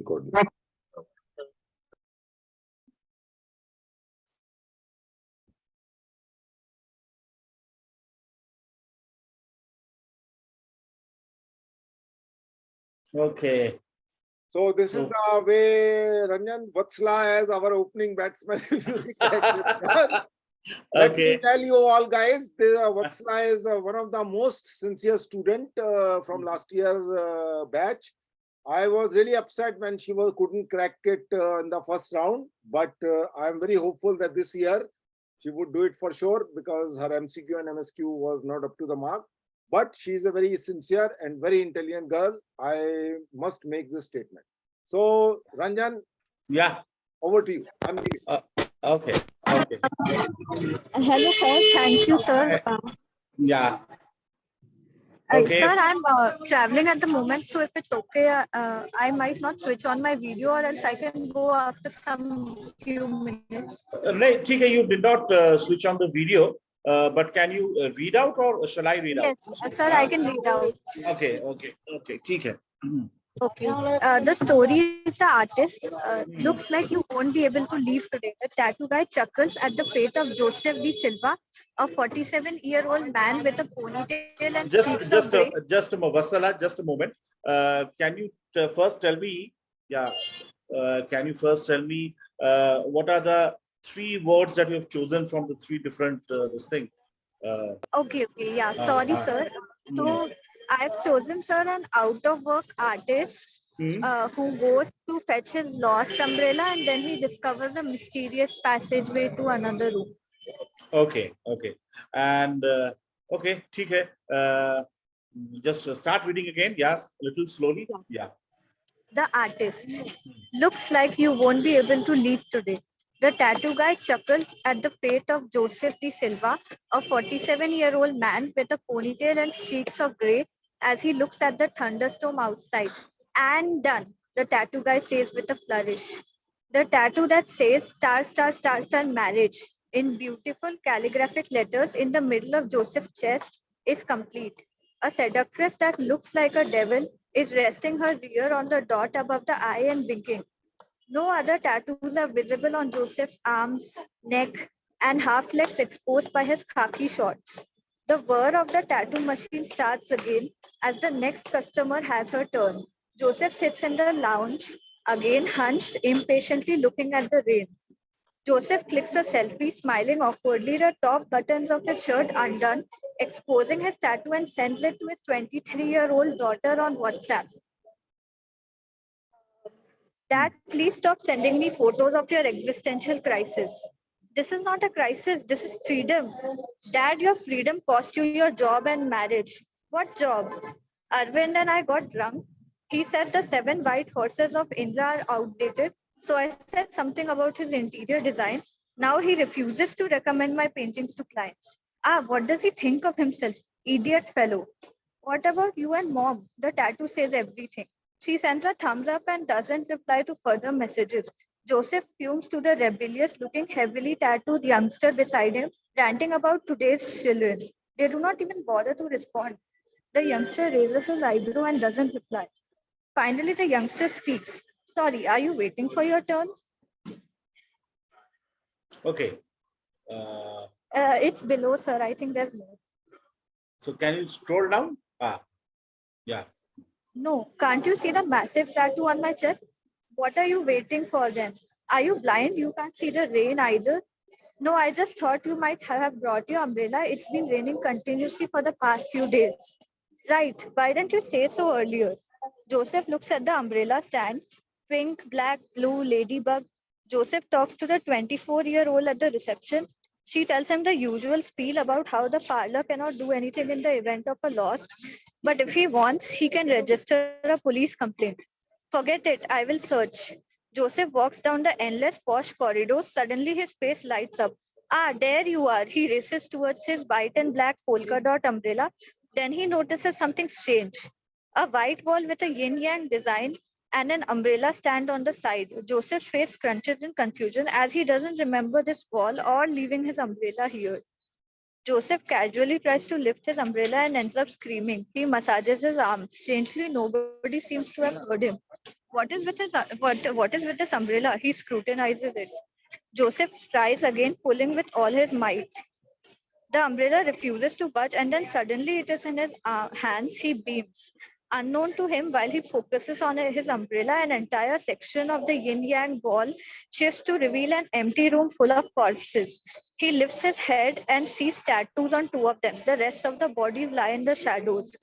recording. Okay. So this is the way Ranjan Vatsla as our opening batsman. Let me tell you all guys, Vatsla is one of the most sincere student from last year's batch. I was really upset when she couldn't crack it in the first round, but I am very hopeful that this year she would do it for sure because her MCQ and MSQ was not up to the mark. But she is a very sincere and very intelligent girl. I must make this statement. So, Ranjan, yeah, over to you. Okay. Okay. Hello, sir. Thank you, sir. Yeah. Okay. Sir, I'm traveling at the moment, so if it's okay, I might not switch on my video, or else I can go after some few minutes. Right, Tika, you did not switch on the video, but can you read out, or shall I read out? Yes, sir, I can read out. Okay. Tika. Okay. The story is the artist. Looks like you won't be able to leave today. The tattoo guy chuckles at the fate of Joseph D. Silva, a 47-year-old man with a ponytail and streaks of grey. Just a moment. Can you first tell me? Yeah. Can you first tell me what are the 3 words that you have chosen from the 3 different this thing? Okay. Yeah. Sorry, sir. So I've chosen, sir, an out-of-work artist who goes to fetch his lost umbrella, and then he discovers a mysterious passageway to another room. Okay. And okay, Tika. Just start reading again. Yes, a little slowly. Yeah. The artist. Looks like you won't be able to leave today. The tattoo guy chuckles at the fate of Joseph D. Silva, a 47-year-old man with a ponytail and streaks of grey, as he looks at the thunderstorm outside. And done, the tattoo guy says with a flourish. The tattoo that says star, star, star, star, marriage in beautiful calligraphic letters in the middle of Joseph's chest is complete. A seductress that looks like a devil is resting her rear on the dot above the eye and winking. No other tattoos are visible on Joseph's arms, neck, and half legs exposed by his khaki shorts. The whir of the tattoo machine starts again as the next customer has her turn. Joseph sits in the lounge, again hunched, impatiently looking at the rain. Joseph clicks a selfie, smiling awkwardly, the top buttons of his shirt undone, exposing his tattoo, and sends it to his 23-year-old daughter on WhatsApp. Dad, please stop sending me photos of your existential crisis. This is not a crisis, this is freedom. Dad, your freedom cost you your job and marriage. What job? Arvind and I got drunk. He said the 7 white horses of Indra are outdated. So I said something about his interior design. Now he refuses to recommend my paintings to clients. What does he think of himself? Idiot fellow. What about you and mom? The tattoo says everything. She sends a thumbs up and doesn't reply to further messages. Joseph fumes to the rebellious-looking, heavily tattooed youngster beside him, ranting about today's children. They do not even bother to respond. The youngster raises his eyebrow and doesn't reply. Finally, the youngster speaks. Sorry, are you waiting for your turn? Okay. It's below, sir. I think there's more. So can you scroll down? Yeah. No, can't you see the massive tattoo on my chest? What are you waiting for then? Are you blind? You can't see the rain either? No, I just thought you might have brought your umbrella. It's been raining continuously for the past few days. Right, why didn't you say so earlier? Joseph looks at the umbrella stand. Pink, black, blue, ladybug. Joseph talks to the 24-year-old at the reception. She tells him the usual spiel about how the parlor cannot do anything in the event of a loss. But if he wants, he can register a police complaint. Forget it, I will search. Joseph walks down the endless posh corridors. Suddenly his face lights up. There you are. He races towards his white and black polka dot umbrella. Then he notices something strange. A white wall with a yin-yang design and an umbrella stand on the side. Joseph's face crunches in confusion as he doesn't remember this wall or leaving his umbrella here. Joseph casually tries to lift his umbrella and ends up screaming. He massages his arms. Strangely, nobody seems to have heard him. What is with his what is with this umbrella? He scrutinizes it. Joseph tries again, pulling with all his might. The umbrella refuses to budge, and then suddenly it is in his hands. He beams. Unknown to him, while he focuses on his umbrella, an entire section of the yin yang wall shifts to reveal an empty room full of corpses. He lifts his head and sees tattoos on two of them. The rest of the bodies lie in the shadows.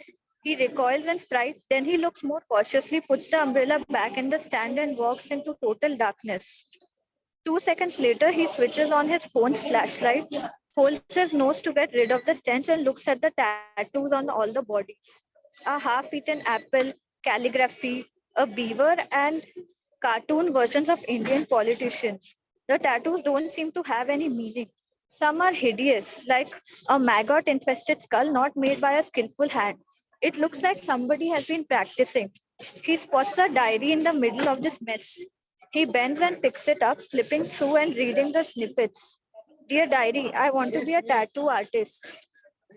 He recoils in fright, then he looks more cautiously, puts the umbrella back in the stand, and walks into total darkness. 2 seconds later, he switches on his phone's flashlight, holds his nose to get rid of the stench, and looks at the tattoos on all the bodies. A half eaten apple, calligraphy, a beaver, and cartoon versions of Indian politicians. The tattoos don't seem to have any meaning. Some are hideous, like a maggot infested skull not made by a skillful hand. It looks like somebody has been practicing. He spots a diary in the middle of this mess. He bends and picks it up, flipping through and reading the snippets. Dear diary, I want to be a tattoo artist.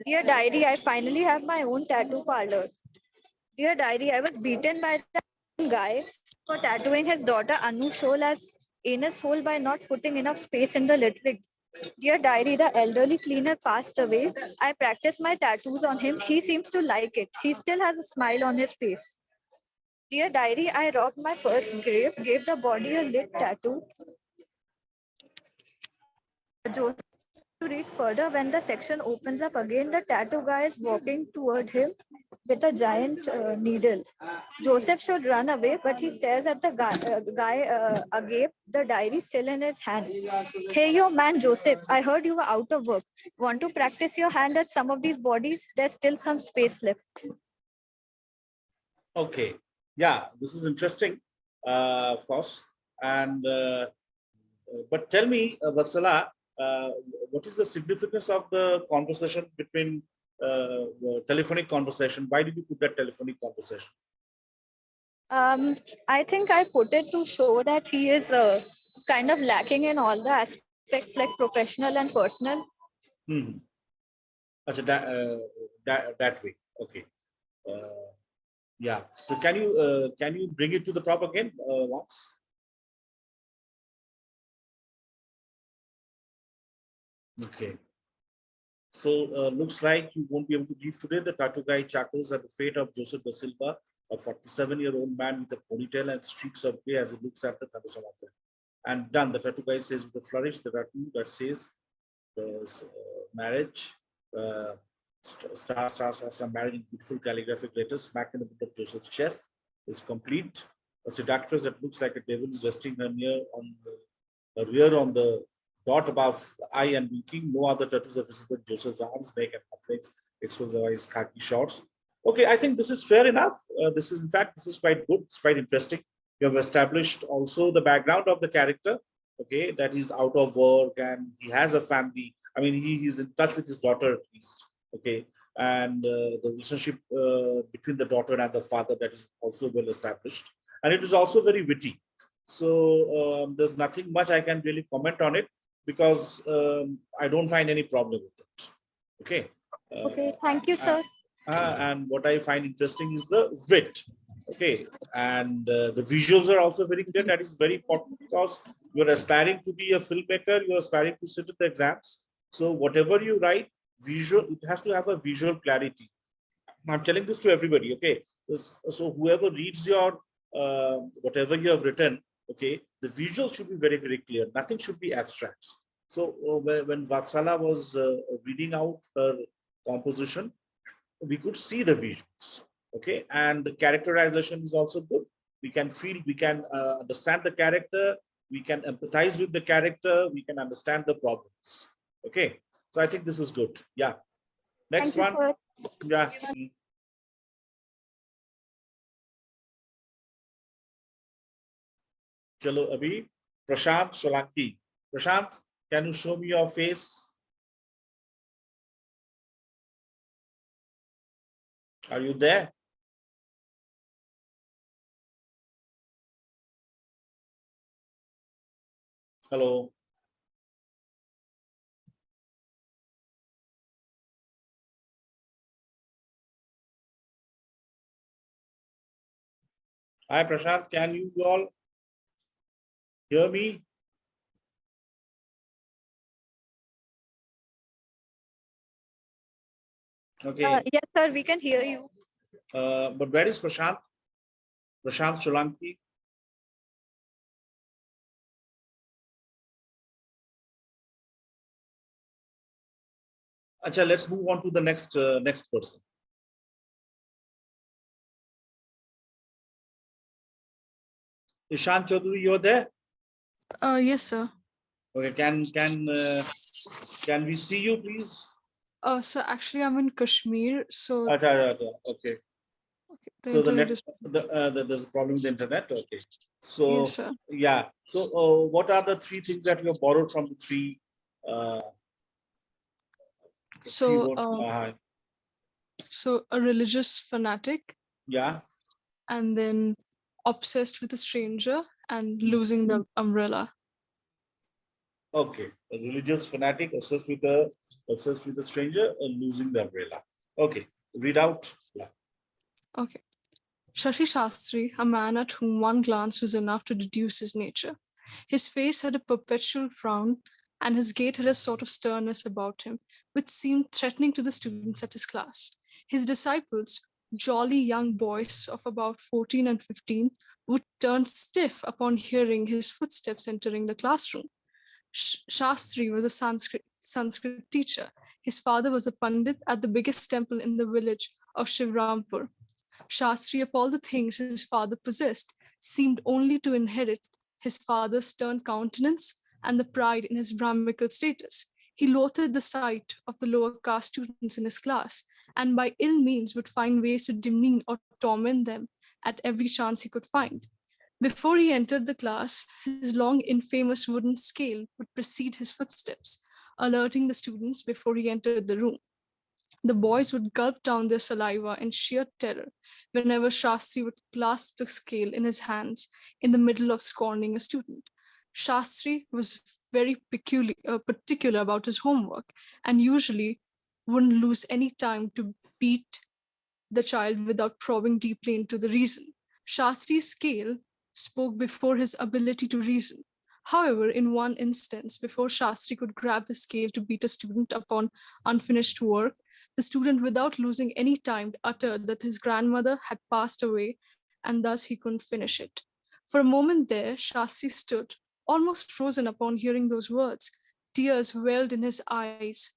Dear diary, I finally have my own tattoo parlor. Dear diary, I was beaten by the guy for tattooing his daughter Anu Shol as anus hole by not putting enough space in the lettering. Dear diary, the elderly cleaner passed away. I practiced my tattoos on him. He seems to like it. He still has a smile on his face. Dear diary, I robbed my first grave, gave the body a lit tattoo. Joseph to read further. When the section opens up again, the tattoo guy is walking toward him with a giant needle. Joseph should run away, but he stares at the guy agape, the diary still in his hands. Hey, yo, man, Joseph, I heard you were out of work. Want to practice your hand at some of these bodies? There's still some space left. Okay. Yeah, this is interesting, of course. And but tell me, Vatsala, what is the significance of the conversation between telephonic conversation? Why did you put that telephonic conversation? I think I put it to show that he is kind of lacking in all the aspects like professional and personal. Hmm. Achha, that way. Okay. Yeah. So can you bring it to the top again once? Okay. So looks like you won't be able to leave today. The tattoo guy chuckles at the fate of Joseph Da Silva, a 47-year-old man with a ponytail and streaks of gray as he looks at the thunderstorm of them. And done. The tattoo guy says with a flourish, the tattoo that says marriage, some marriage in beautiful calligraphic letters smack in the middle of Joseph's chest is complete. A seductress that looks like a devil is resting her rear on the dot above the eye and winking. No other tattoos are visible. Joseph's arms, neck, and half legs expose the eyes, khaki shorts. Okay, I think this is fair enough. This is, in fact, this is quite good. It's quite interesting. You have established also the background of the character. Okay, that he's out of work and he has a family. I mean, he's in touch with his daughter at least. Okay, and the relationship between the daughter and the father, that is also well established, and it is also very witty. So there's nothing much I can really comment on it because I don't find any problem with it. Okay. Okay, thank you, sir. And what I find interesting is the wit. Okay, and the visuals are also very clear. That is very important because you're aspiring to be a filmmaker. You're aspiring to sit in the exams. So whatever you write, visual, it has to have a visual clarity. I'm telling this to everybody. Okay, so whoever reads your whatever you have written, okay, the visuals should be very, very clear. Nothing should be abstract. So when Vatsala was reading out her composition, we could see the visuals. Okay, and the characterization is also good. We can feel, we can understand the character, we can empathize with the character, we can understand the problems. Okay, so I think this is good. Yeah. Next Thank you, one. sir. Yeah. Chalo abhi Prashant Solanki. Prashant, can you show me your face? Are you there? Hello. Hi, Prashant. Can you all hear me? Okay. Yes, sir, we can hear you. But where is Prashant? Prashant Solanki. Acha, let's move on to the next person. Ishan Chaudhary, you're there? Yes, sir. Okay. Can we see you, please? So actually, I'm in Kashmir, so Okay. the So internet is. there's a problem with the internet. Okay. So Yes, sir. yeah. So what are the three things that you have borrowed from the three? So, words? so a religious fanatic, Yeah. and then obsessed with a stranger and losing the umbrella. Okay. A religious fanatic obsessed with a stranger and losing the umbrella. Okay. Read out. Yeah. Okay. Shashi Shastri, a man at whom one glance was enough to deduce his nature. His face had a perpetual frown, and his gait had a sort of sternness about him, which seemed threatening to the students at his class. His disciples, jolly young boys of about 14 and 15, would turn stiff upon hearing his footsteps entering the classroom. Shastri was a Sanskrit teacher. His father was a pandit at the biggest temple in the village of Shivrampur. Shastri, of all the things his father possessed, seemed only to inherit his father's stern countenance and the pride in his Brahmical status. He loathed the sight of the lower caste students in his class, and by ill means would find ways to demean or torment them at every chance he could find. Before he entered the class, his long infamous wooden scale would precede his footsteps, alerting the students before he entered the room. The boys would gulp down their saliva in sheer terror whenever Shastri would clasp the scale in his hands in the middle of scorning a student. Shastri was very particular about his homework and usually wouldn't lose any time to beat the child without probing deeply into the reason. Shastri's scale spoke before his ability to reason. However, in one instance, before Shastri could grab his scale to beat a student upon unfinished work, the student, without losing any time, uttered that his grandmother had passed away and thus he couldn't finish it. For a moment there, Shastri stood, almost frozen upon hearing those words. Tears welled in his eyes,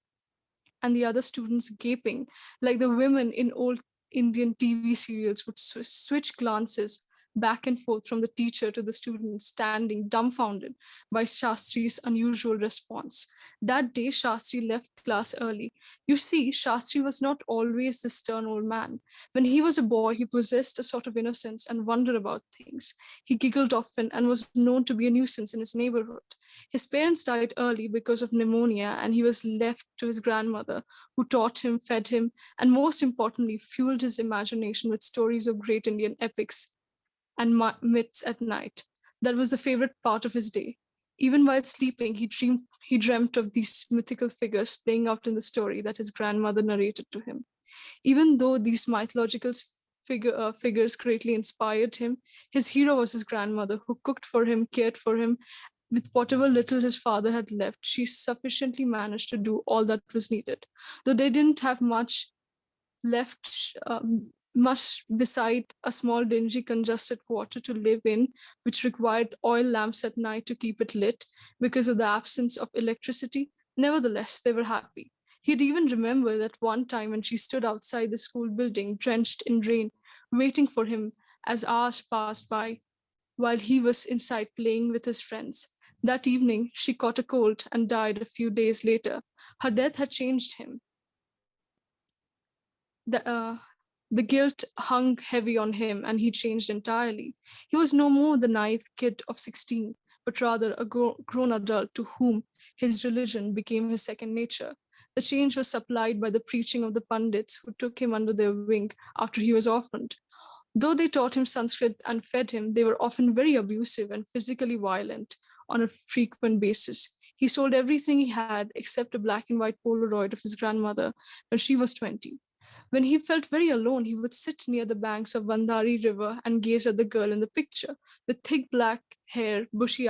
and the other students gaping, like the women in old Indian TV serials, would switch glances back and forth from the teacher to the student, standing dumbfounded by Shastri's unusual response. That day, Shastri left class early. You see, Shastri was not always this stern old man. When he was a boy, he possessed a sort of innocence and wonder about things. He giggled often and was known to be a nuisance in his neighborhood. His parents died early because of pneumonia, and he was left to his grandmother, who taught him, fed him, and most importantly, fueled his imagination with stories of great Indian epics and myths at night. That was the favorite part of his day. Even while sleeping, he dreamt of these mythical figures playing out in the story that his grandmother narrated to him. Even though these mythological figures greatly inspired him, his hero was his grandmother, who cooked for him, cared for him. With whatever little his father had left, she sufficiently managed to do all that was needed. Though they didn't have much left, much beside a small, dingy, congested quarter to live in, which required oil lamps at night to keep it lit because of the absence of electricity, nevertheless, they were happy. He'd even remember that one time when she stood outside the school building, drenched in rain, waiting for him as hours passed by while he was inside playing with his friends. That evening, she caught a cold and died a few days later. Her death had changed him. The, uh, the guilt hung heavy on him, and he changed entirely. He was no more the naive kid of 16, but rather a grown adult to whom his religion became his second nature. The change was supplied by the preaching of the Pandits who took him under their wing after he was orphaned. Though they taught him Sanskrit and fed him, they were often very abusive and physically violent on a frequent basis. He sold everything he had except a black and white Polaroid of his grandmother when she was 20. When he felt very alone, he would sit near the banks of Bandari River and gaze at the girl in the picture, with thick black hair, bushy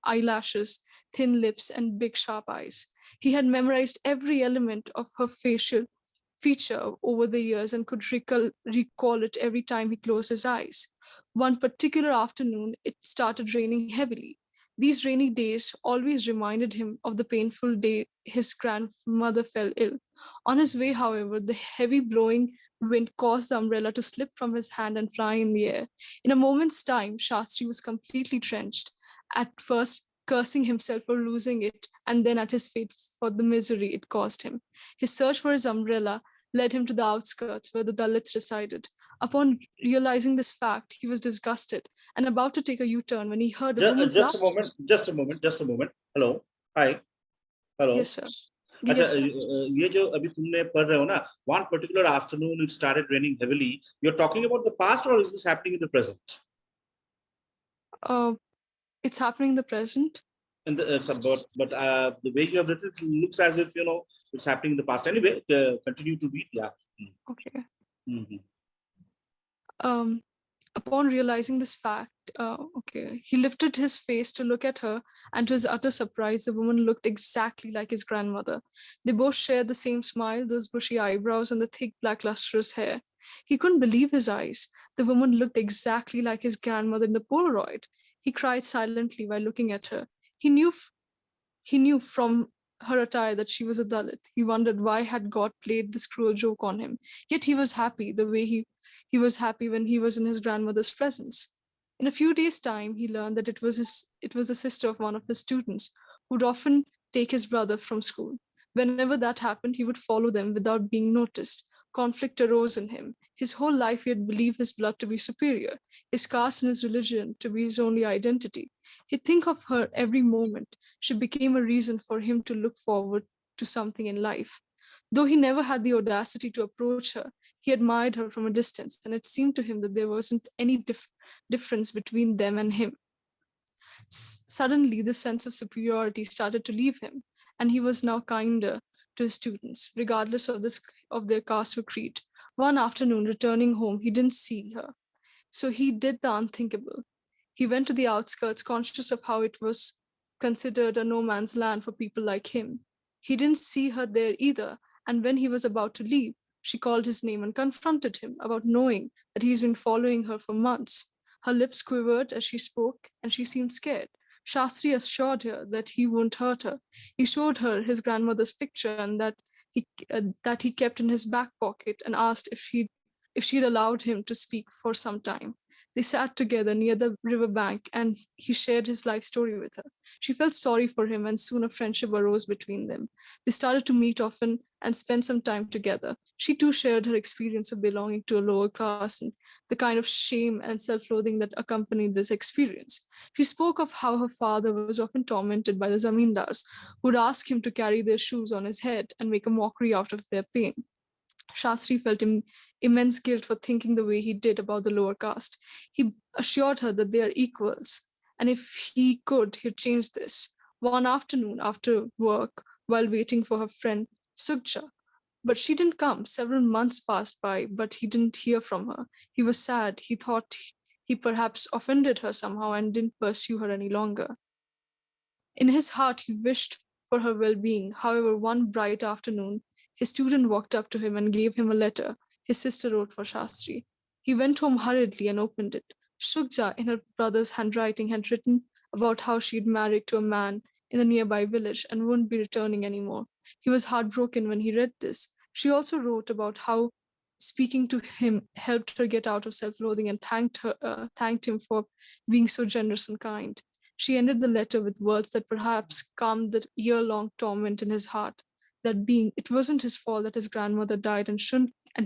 eyelashes, thin lips, and big sharp eyes. He had memorized every element of her facial feature over the years and could recall it every time he closed his eyes. One particular afternoon, it started raining heavily. These rainy days always reminded him of the painful day his grandmother fell ill. On his way, however, the heavy blowing wind caused the umbrella to slip from his hand and fly in the air. In a moment's time, Shastri was completely drenched, at first cursing himself for losing it, and then at his fate for the misery it caused him. His search for his umbrella led him to the outskirts where the Dalits resided. Upon realizing this fact, he was disgusted and about to take a U-turn when he heard a woman's just a laugh. moment, just a moment. Hello, hi, hello. Yes, sir. अच्छा, Yes, sir. ये जो अभी तुमने पढ़ रहे हो ना, one particular afternoon it started raining heavily. You're talking about the past, or is this happening in the present? It's happening in the present. In the the way you have written it looks as if it's happening in the past. Anyway, continue to read. Yeah. Okay. Mm-hmm. Upon realizing this fact, he lifted his face to look at her, and to his utter surprise, the woman looked exactly like his grandmother. They both shared the same smile, those bushy eyebrows, and the thick black lustrous hair. He couldn't believe his eyes. The woman looked exactly like his grandmother in the Polaroid. He cried silently while looking at her. He knew from her attire that she was a Dalit. He wondered why had God played this cruel joke on him. Yet he was happy the way he was happy when he was in his grandmother's presence. In a few days' time, he learned that it was the sister of one of his students who'd often take his brother from school. Whenever that happened, he would follow them without being noticed. Conflict arose in him. His whole life he had believed his blood to be superior, his caste and his religion to be his only identity. He'd think of her every moment. She became a reason for him to look forward to something in life. Though he never had the audacity to approach her, he admired her from a distance, and it seemed to him that there wasn't any difference between them and him. Suddenly, this sense of superiority started to leave him, and he was now kinder to his students, regardless of their caste or creed. One afternoon, returning home, he didn't see her, so he did the unthinkable. He went to the outskirts, conscious of how it was considered a no man's land for people like him. He didn't see her there either, and when he was about to leave, she called his name and confronted him about knowing that he's been following her for months. Her lips quivered as she spoke, and she seemed scared. Shastri assured her that he wouldn't hurt her. He showed her his grandmother's picture and that he kept in his back pocket, and asked if she'd allowed him to speak for some time. They sat together near the riverbank, and he shared his life story with her. She felt sorry for him, and soon a friendship arose between them. They started to meet often and spend some time together. She too shared her experience of belonging to a lower class and the kind of shame and self-loathing that accompanied this experience. She spoke of how her father was often tormented by the zamindars, who'd ask him to carry their shoes on his head and make a mockery out of their pain. Shastri felt immense guilt for thinking the way he did about the lower caste. He assured her that they are equals, and if he could, he'd change this. One afternoon after work, while waiting for her friend Sukja, but she didn't come. Several months passed by, but he didn't hear from her. He was sad. He thought he perhaps offended her somehow and didn't pursue her any longer. In his heart, he wished for her well-being. However, one bright afternoon, his student walked up to him and gave him a letter his sister wrote for Shastri. He went home hurriedly and opened it. Shukja, in her brother's handwriting, had written about how she'd married to a man in a nearby village and wouldn't be returning anymore. He was heartbroken when he read this. She also wrote about how speaking to him helped her get out of self-loathing and thanked him for being so generous and kind. She ended the letter with words that perhaps calmed the year-long torment in his heart, that being it wasn't his fault that his grandmother died and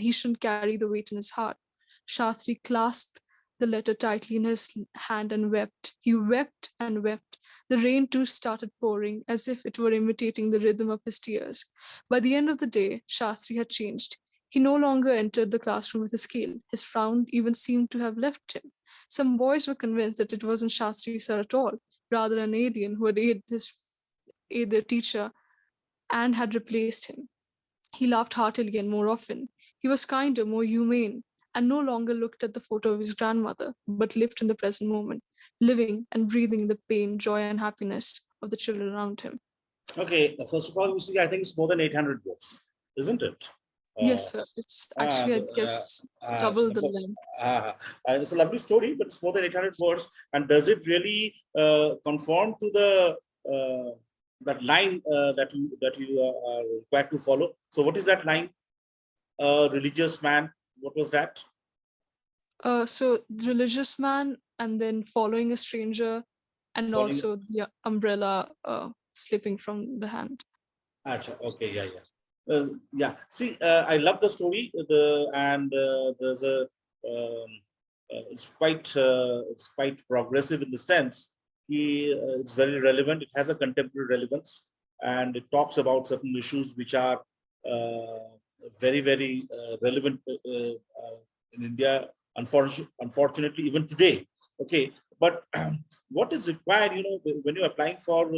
he shouldn't carry the weight in his heart. Shastri clasped the letter tightly in his hand and wept. He wept and wept. The rain too started pouring, as if it were imitating the rhythm of his tears. By the end of the day, Shastri had changed. He no longer entered the classroom with a scale. His frown even seemed to have left him. Some boys were convinced that it wasn't Shastri sir at all, rather an alien who had aided their teacher and had replaced him. He laughed heartily and more often. He was kinder, more humane, and no longer looked at the photo of his grandmother, but lived in the present moment, living and breathing the pain, joy, and happiness of the children around him. Okay, first of all, you see, I think it's more than 800 words, isn't it? Yes, sir. It's actually, I guess, it's double the length. It's a lovely story, but it's more than 800 words. And does it really conform to the that line that you are required to follow? So, what is that line? Religious man. What was that? So the religious man, and then following a stranger, and Following- also the umbrella slipping from the hand. Achha, okay, yeah. See, I love the story. There's a it's quite progressive in the sense it's very relevant. It has a contemporary relevance, and it talks about certain issues which are very relevant in India. Unfortunately, even today. Okay, but what is required, when you're applying for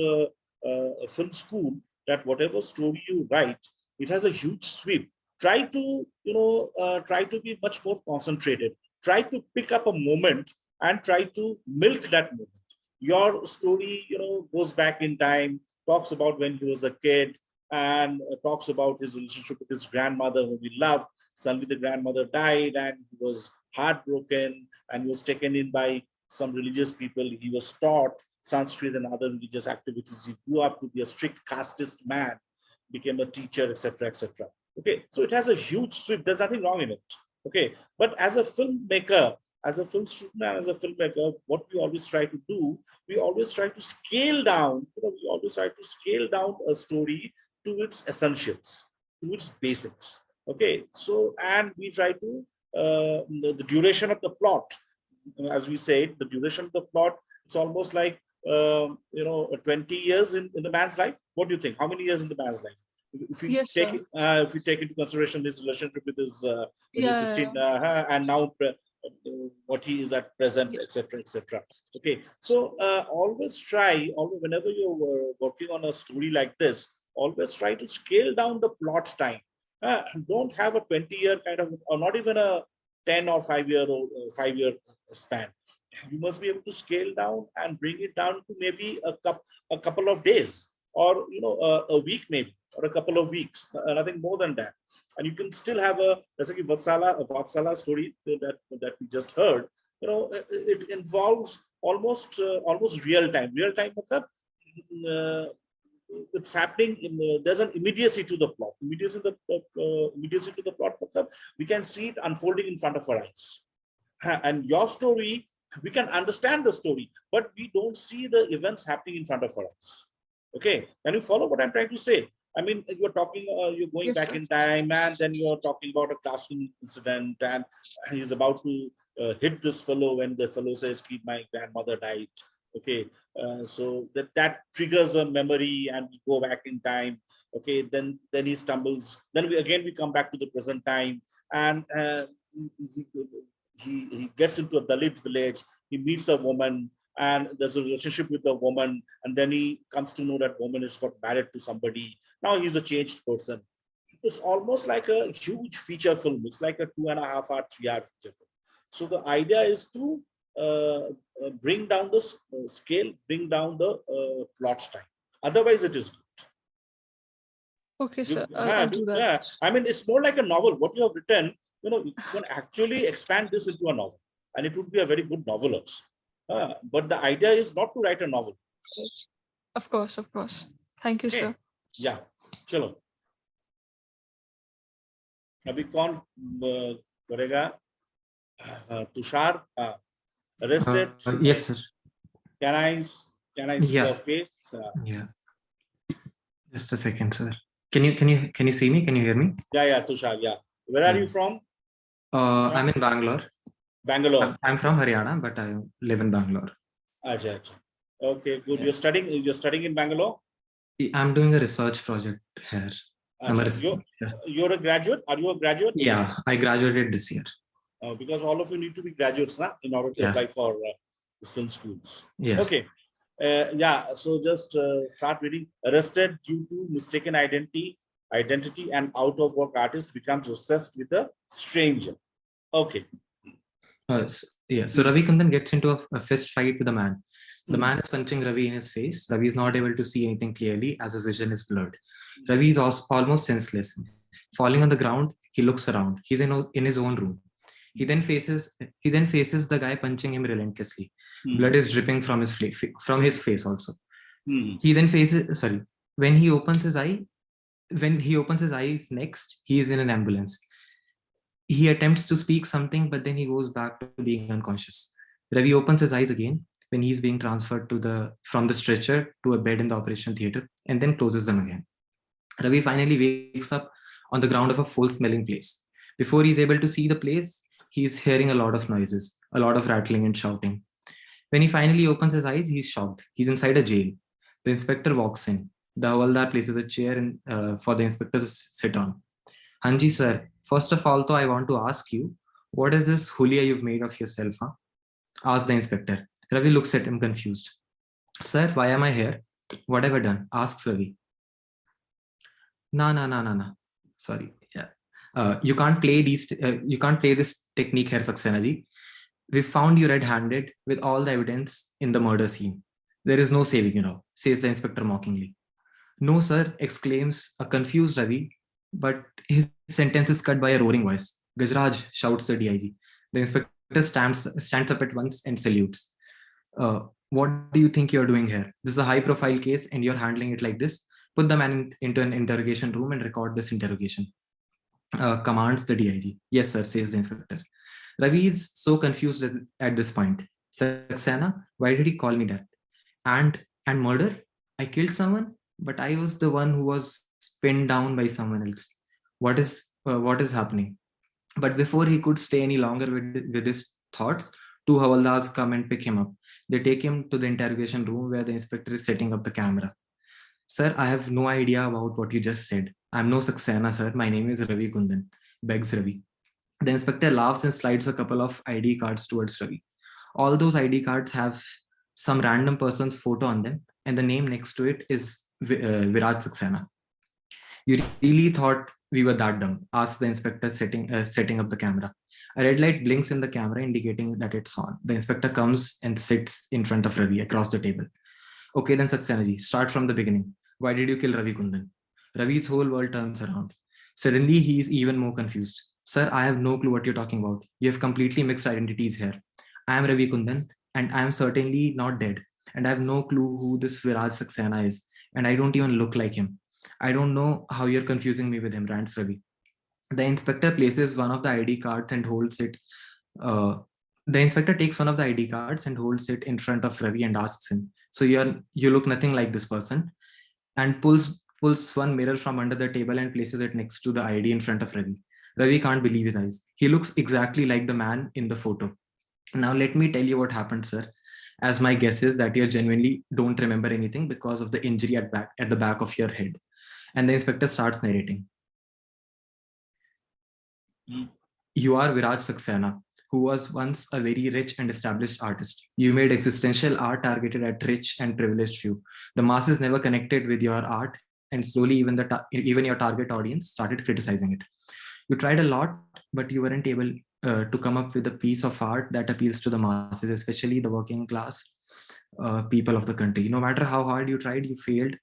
a film school, that whatever story you write, it has a huge sweep. Try to be much more concentrated. Try to pick up a moment and try to milk that moment. Your story, goes back in time, talks about when he was a kid, and talks about his relationship with his grandmother, whom he loved. Suddenly the grandmother died, and he was heartbroken, and he was taken in by some religious people. He was taught Sanskrit and other religious activities. He grew up to be a strict casteist man, became a teacher, etc., etc. Okay, so it has a huge sweep. There's nothing wrong in it. Okay, but as a filmmaker, as a film student, and as a filmmaker, what we always try to do, we always try to scale down. We always try to scale down a story to its essentials, to its basics. Okay, so and we try to the duration of the plot, as we said, the duration of the plot. It's almost like 20 years in the man's life. What do you think? How many years in the man's life? If we Yes, take sir. if we take into consideration his relationship with his when he was Yeah, 16 and now what he is at present, yes. etc., etc. Okay, so always try, whenever you're working on a story like this, always try to scale down the plot time. Don't have a 20-year kind of, or not even a 10 or 5-year span. You must be able to scale down and bring it down to maybe a couple of days, or a week maybe, or a couple of weeks, nothing more than that. And you can still have a Vatsala story that we just heard. It involves almost real time. Real time, it's happening there's an immediacy to the plot. Immediacy to the plot. We can see it unfolding in front of our eyes. And your story, we can understand the story, but we don't see the events happening in front of our eyes. Okay, can you follow what I'm trying to say? I mean, you're talking, you're going Yes, back sir. in time, and then you're talking about a classroom incident, and he's about to hit this fellow when the fellow says, "My grandmother died." Okay, so that triggers a memory, and we go back in time. Okay, then he stumbles. Then we come back to the present time, and he gets into a Dalit village. He meets a woman, and there's a relationship with the woman, and then he comes to know that woman is got married to somebody. Now he's a changed person. It's almost like a huge feature film. It's like a 2.5 hour, 3 hour feature film. So the idea is to bring down this scale, bring down the plot time. Otherwise, it is good. Okay, sir. I'll do that. Yeah, I mean, it's more like a novel. What you have written, you can actually expand this into a novel, and it would be a very good novel also. But the idea is not to write a novel. Of course, of course. Thank you, Okay. sir. Yeah, chalo. अभी कौन करेगा? Tushar, arrested. Yes, sir. Can I see Yeah. your face? Yeah. Just a second, sir. Can you see me? Can you hear me? Yeah, Tushar. Yeah. Where are Yeah. you from? I'm in Bangalore. Bangalore. I'm from Haryana, but I live in Bangalore. Acha. Okay, good. Yeah. You're studying in Bangalore? I'm doing a research project here. You're a graduate? Are you a graduate? Yeah, I graduated this year. Because all of you need to be graduates now in order to apply for film schools. Yeah. Okay. So just start reading. Arrested due to mistaken identity identity and out of work artist becomes obsessed with a stranger. Okay. Yeah, so Ravi Kundan gets into a fist fight with a man. The Hmm. man is punching Ravi in his face. Ravi is not able to see anything clearly as his vision is blurred. Ravi is almost senseless. Falling on the ground, he looks around. He's in his own room. He then faces the guy punching him relentlessly. Hmm. Blood is dripping from his face also. Hmm. He then faces when he opens his eyes next, he is in an ambulance. He attempts to speak something, but then he goes back to being unconscious. Ravi opens his eyes again when he's being transferred from the stretcher to a bed in the operation theater, and then closes them again. Ravi finally wakes up on the ground of a full-smelling place. Before he's able to see the place, he's hearing a lot of noises, a lot of rattling and shouting. When he finally opens his eyes, he's shocked. He's inside a jail. The inspector walks in. The Havaldar places a chair for the inspector to sit on. Hanji sir, first of all, though, I want to ask you, what is this hulia you've made of yourself? Huh? Asked the inspector. Ravi looks at him confused. Sir, why am I here? What have I done? Asks Ravi. No. Sorry. Yeah. You can't play this technique here, Saxena ji. We found you red-handed with all the evidence in the murder scene. There is no saving you now, says the inspector mockingly. No, sir, exclaims a confused Ravi, but his sentence is cut by a roaring voice. Gajraj, shouts the DIG. The inspector stands up at once and salutes. What do you think you're doing here? This is a high-profile case and you're handling it like this. Put the man into an interrogation room and record this interrogation. Commands the DIG. Yes, sir, says the inspector. Ravi is so confused at this point. Saxena, why did he call me that? And murder? I killed someone, but I was the one who was pinned down by someone else. What is happening? But before he could stay any longer with his thoughts, two Havaldars come and pick him up. They take him to the interrogation room where the inspector is setting up the camera. Sir, I have no idea about what you just said. I'm no Saxena, sir. My name is Ravi Kundan, begs Ravi. The inspector laughs and slides a couple of ID cards towards Ravi. All those ID cards have some random person's photo on them, and the name next to it is Viraj Saxena. You really thought we were that dumb? Asks the inspector setting up the camera. A red light blinks in the camera indicating that it's on. The inspector comes and sits in front of Ravi across the table. Okay then Saxena ji, start from the beginning. Why did you kill Ravi Kundan? Ravi's whole world turns around. Suddenly he is even more confused. Sir, I have no clue what you're talking about. You have completely mixed identities here. I am Ravi Kundan and I am certainly not dead. And I have no clue who this Viraj Saxena is. And I don't even look like him. I don't know how you're confusing me with him, rants Ravi. The inspector places one of the ID cards and holds it. The inspector takes one of the ID cards and holds it in front of Ravi and asks him, so you look nothing like this person, and pulls one mirror from under the table and places it next to the ID in front of Ravi. Ravi can't believe his eyes. He looks exactly like the man in the photo. Now let me tell you what happened, sir. As my guess is that you genuinely don't remember anything because of the injury at the back of your head. And the inspector starts narrating. You are Viraj Saxena, who was once a very rich and established artist. You made existential art targeted at rich and privileged few. The masses never connected with your art, and slowly even your target audience started criticizing it. You tried a lot, but you weren't able to come up with a piece of art that appeals to the masses, especially the working class people of the country. No matter how hard you tried, you failed.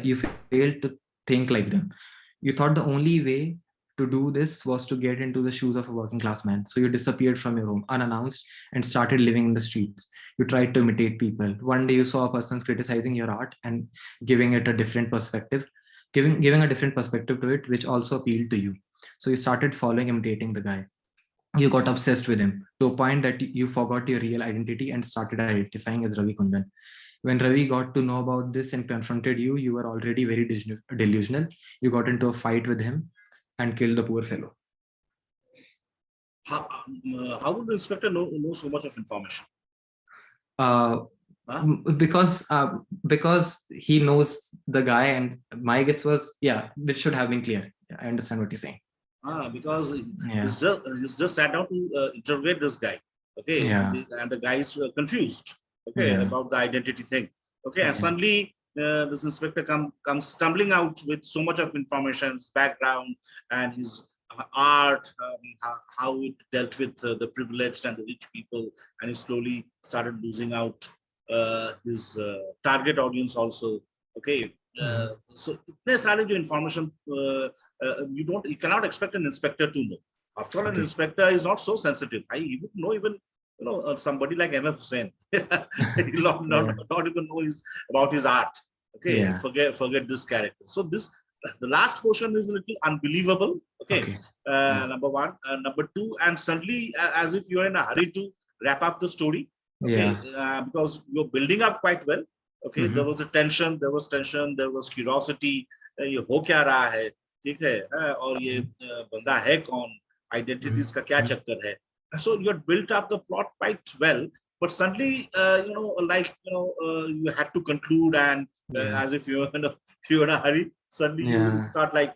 You failed to think like them. You thought the only way to do this was to get into the shoes of a working class man. So you disappeared from your home unannounced and started living in the streets. You tried to imitate people. One day you saw a person criticizing your art and giving it a different perspective, giving a different perspective to it, which also appealed to you. So you started imitating the guy. You got obsessed with him to a point that you forgot your real identity and started identifying as Ravi Kundan. When Ravi got to know about this and confronted you, you were already very delusional. You got into a fight with him and killed the poor fellow. How would the inspector know so much of information? Because he knows the guy, and my guess was, yeah, this should have been clear. Yeah, I understand what you're saying. Because he's just sat down to interrogate this guy. Okay, yeah. And the guy is confused. Okay, about the identity thing. Okay, and suddenly this inspector comes stumbling out with so much of information, his background and his art, how it dealt with the privileged and the rich people, and he slowly started losing out his target audience also. Okay, so itne sare jo information you cannot expect an inspector to know. After all, an inspector is not so sensitive. He would know even somebody like MF Hussain. He'll not even know about his art. Okay, Yeah. forget this character. So the last portion is a little unbelievable. Okay, number one, number two, and suddenly as if you're in a hurry to wrap up the story. Okay, because you're building up quite well. Okay, there was tension, there was curiosity. ये हो क्या रहा है, ठीक है, और ये बंदा है कौन, identities का क्या चक्कर है. So you had built up the plot quite well, but suddenly you had to conclude, and as if you're in a hurry, suddenly you start like.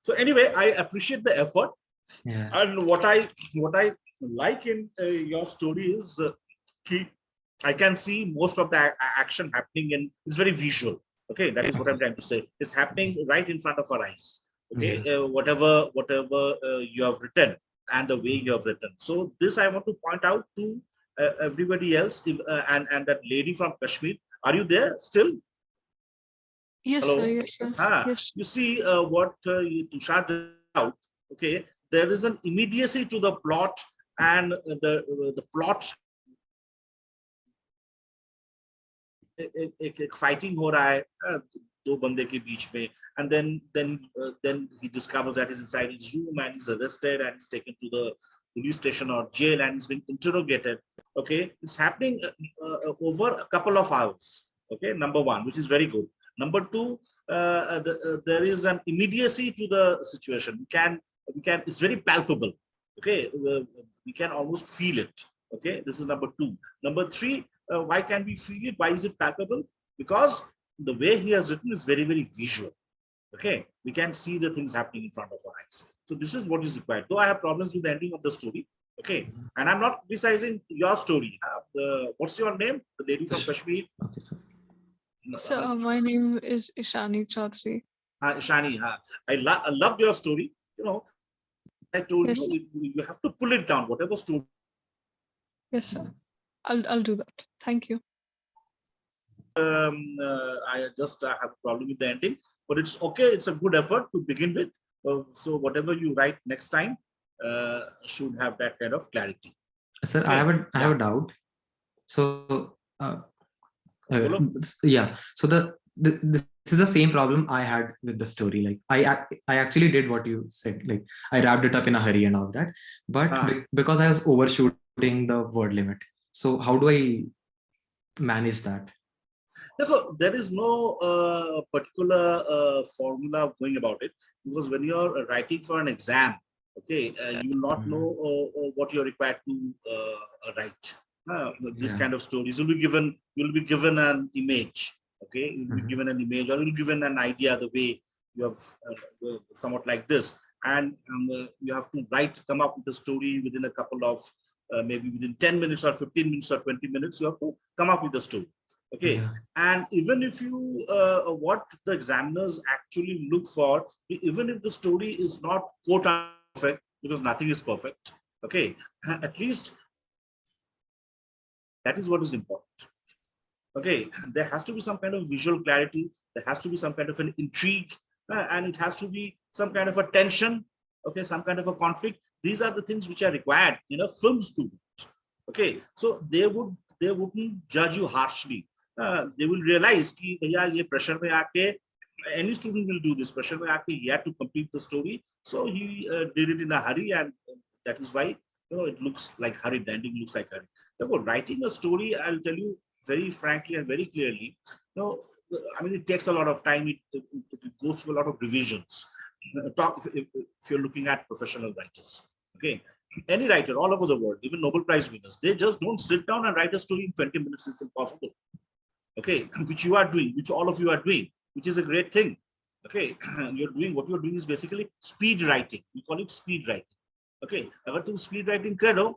So anyway, I appreciate the effort, and what I like in your story is I can see most of the action happening in, it's very visual. Okay, that is what I'm trying to say. It's happening right in front of our eyes. Okay, whatever you have written and the way you have written. So this I want to point out to everybody else. If and that lady from Kashmir, are you there still? Yes, Hello? sir. Yes, sir. Yes. You see what Tushar did out. Okay, there is an immediacy to the plot, and the plot. एक fighting हो रहा है दो बंदे के बीच में, and then he discovers that he's inside his room and he's arrested and he's taken to the police station or jail and he's been interrogated. Okay, it's happening over a couple of hours. Okay, number one, which is very good. Number two, there is an immediacy to the situation. We can it's very palpable. Okay, we can almost feel it. Okay, this is number two. Number three, why can we feel it? Why is it palpable? Because the way he has written is very, very visual. Okay, we can see the things happening in front of our eyes. So this is what is required. Though I have problems with the ending of the story. Okay, and I'm not criticizing your story. What's your name? The lady from Kashmir. Okay, sir. So my name is Ishani Chaudhary. Ishani, I loved your story. I told you have to pull it down. Whatever story. Yes, sir. I'll do that. Thank you. I just have a problem with the ending, but it's okay. It's a good effort to begin with. So whatever you write next time should have that kind of clarity. Sir, okay. I have a doubt. So yeah. So this is the same problem I had with the story. Like I actually did what you said. Like I wrapped it up in a hurry and all that, but because I was overshooting the word limit. So how do I manage that? There is no particular formula going about it, because when you're writing for an exam, okay, you will not know what you're required to write. This kind of stories you'll be given an image. Okay, you'll be given an image, or you'll be given an idea the way you have somewhat like this, and you have to come up with a story within a couple of maybe within 10 minutes or 15 minutes or 20 minutes, you have to come up with a story. Okay, and even if you what the examiners actually look for, even if the story is not quote perfect, because nothing is perfect, okay, at least that is what is important. Okay, there has to be some kind of visual clarity, there has to be some kind of an intrigue, and it has to be some kind of a tension, okay, some kind of a conflict. These are the things which are required in a film student. Okay, so they wouldn't judge you harshly. They will realize कि भैया ये pressure में आके, any student will do this pressure में आके, he had to complete the story, so he did it in a hurry, and that is why it looks like hurry. The ending looks like hurry. Therefore, writing a story, I'll tell you very frankly and very clearly, I mean, it takes a lot of time. It goes through a lot of revisions. If you're looking at professional writers, okay, any writer all over the world, even Nobel Prize winners, they just don't sit down and write a story in 20 minutes. It's impossible. Okay, which you are doing, which all of you are doing, which is a great thing. Okay, what you're doing is basically speed writing. We call it speed writing. Okay, अगर तुम speed writing करो,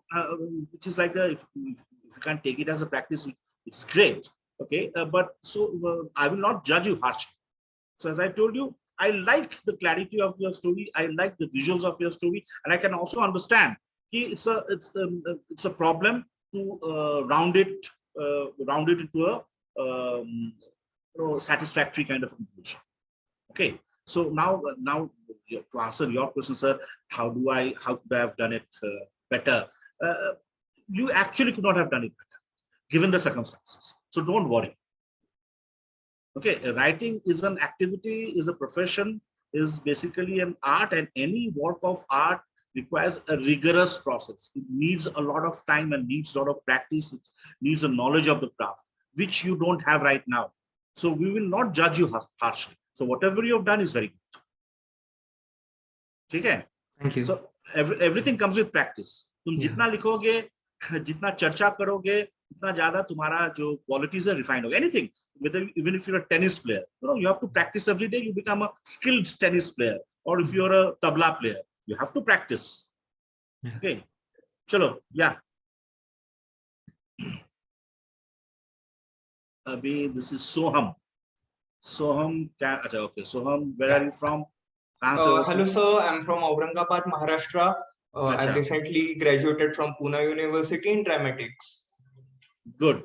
which is like if you can't take it as a practice, it's great. Okay, but so I will not judge you harshly. So as I told you, I like the clarity of your story. I like the visuals of your story, and I can also understand it's a problem to round it into a satisfactory kind of conclusion. Okay, so now to answer your question, sir, how could I have done it better? You actually could not have done it better given the circumstances. So don't worry. Okay, writing is an activity, is a profession, is basically an art, and any work of art requires a rigorous process. It needs a lot of time and needs a lot of practice. It needs a knowledge of the craft, which you don't have right now. So we will not judge you harshly. So whatever you have done is very good. Okay? Thank you. So everything comes with practice. तुम जितना लिखोगे, जितना चर्चा करोगे, उतना ज्यादा तुम्हारा जो qualities है refined होगा. Anything, even if you're a tennis player, you have to practice every day. You become a skilled tennis player, or if you're a tabla player, you have to practice. Yeah. Okay, chalo, yeah. Abhi, this is Soham. Soham, okay. Soham, where are you from? Hello, sir. I'm from Aurangabad, Maharashtra. I've Acha. recently graduated from Pune University in dramatics. Good.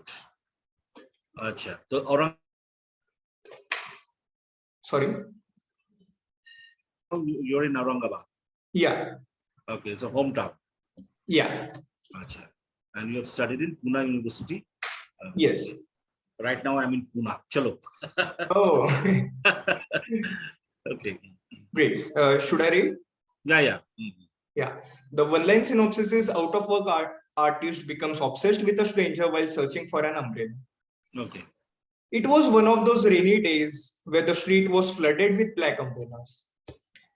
Acha. So, Sorry? you're in Aurangabad. Yeah. Okay, it's a hometown. Yeah. Acha. And you have studied in Pune University. Yes. Right now, I'm in Pune. Chalo. Oh, Okay. great. Should I read? Yeah. Yeah. The one-line synopsis is: out of work artist becomes obsessed with a stranger while searching for an umbrella. Okay. It was one of those rainy days where the street was flooded with black umbrellas.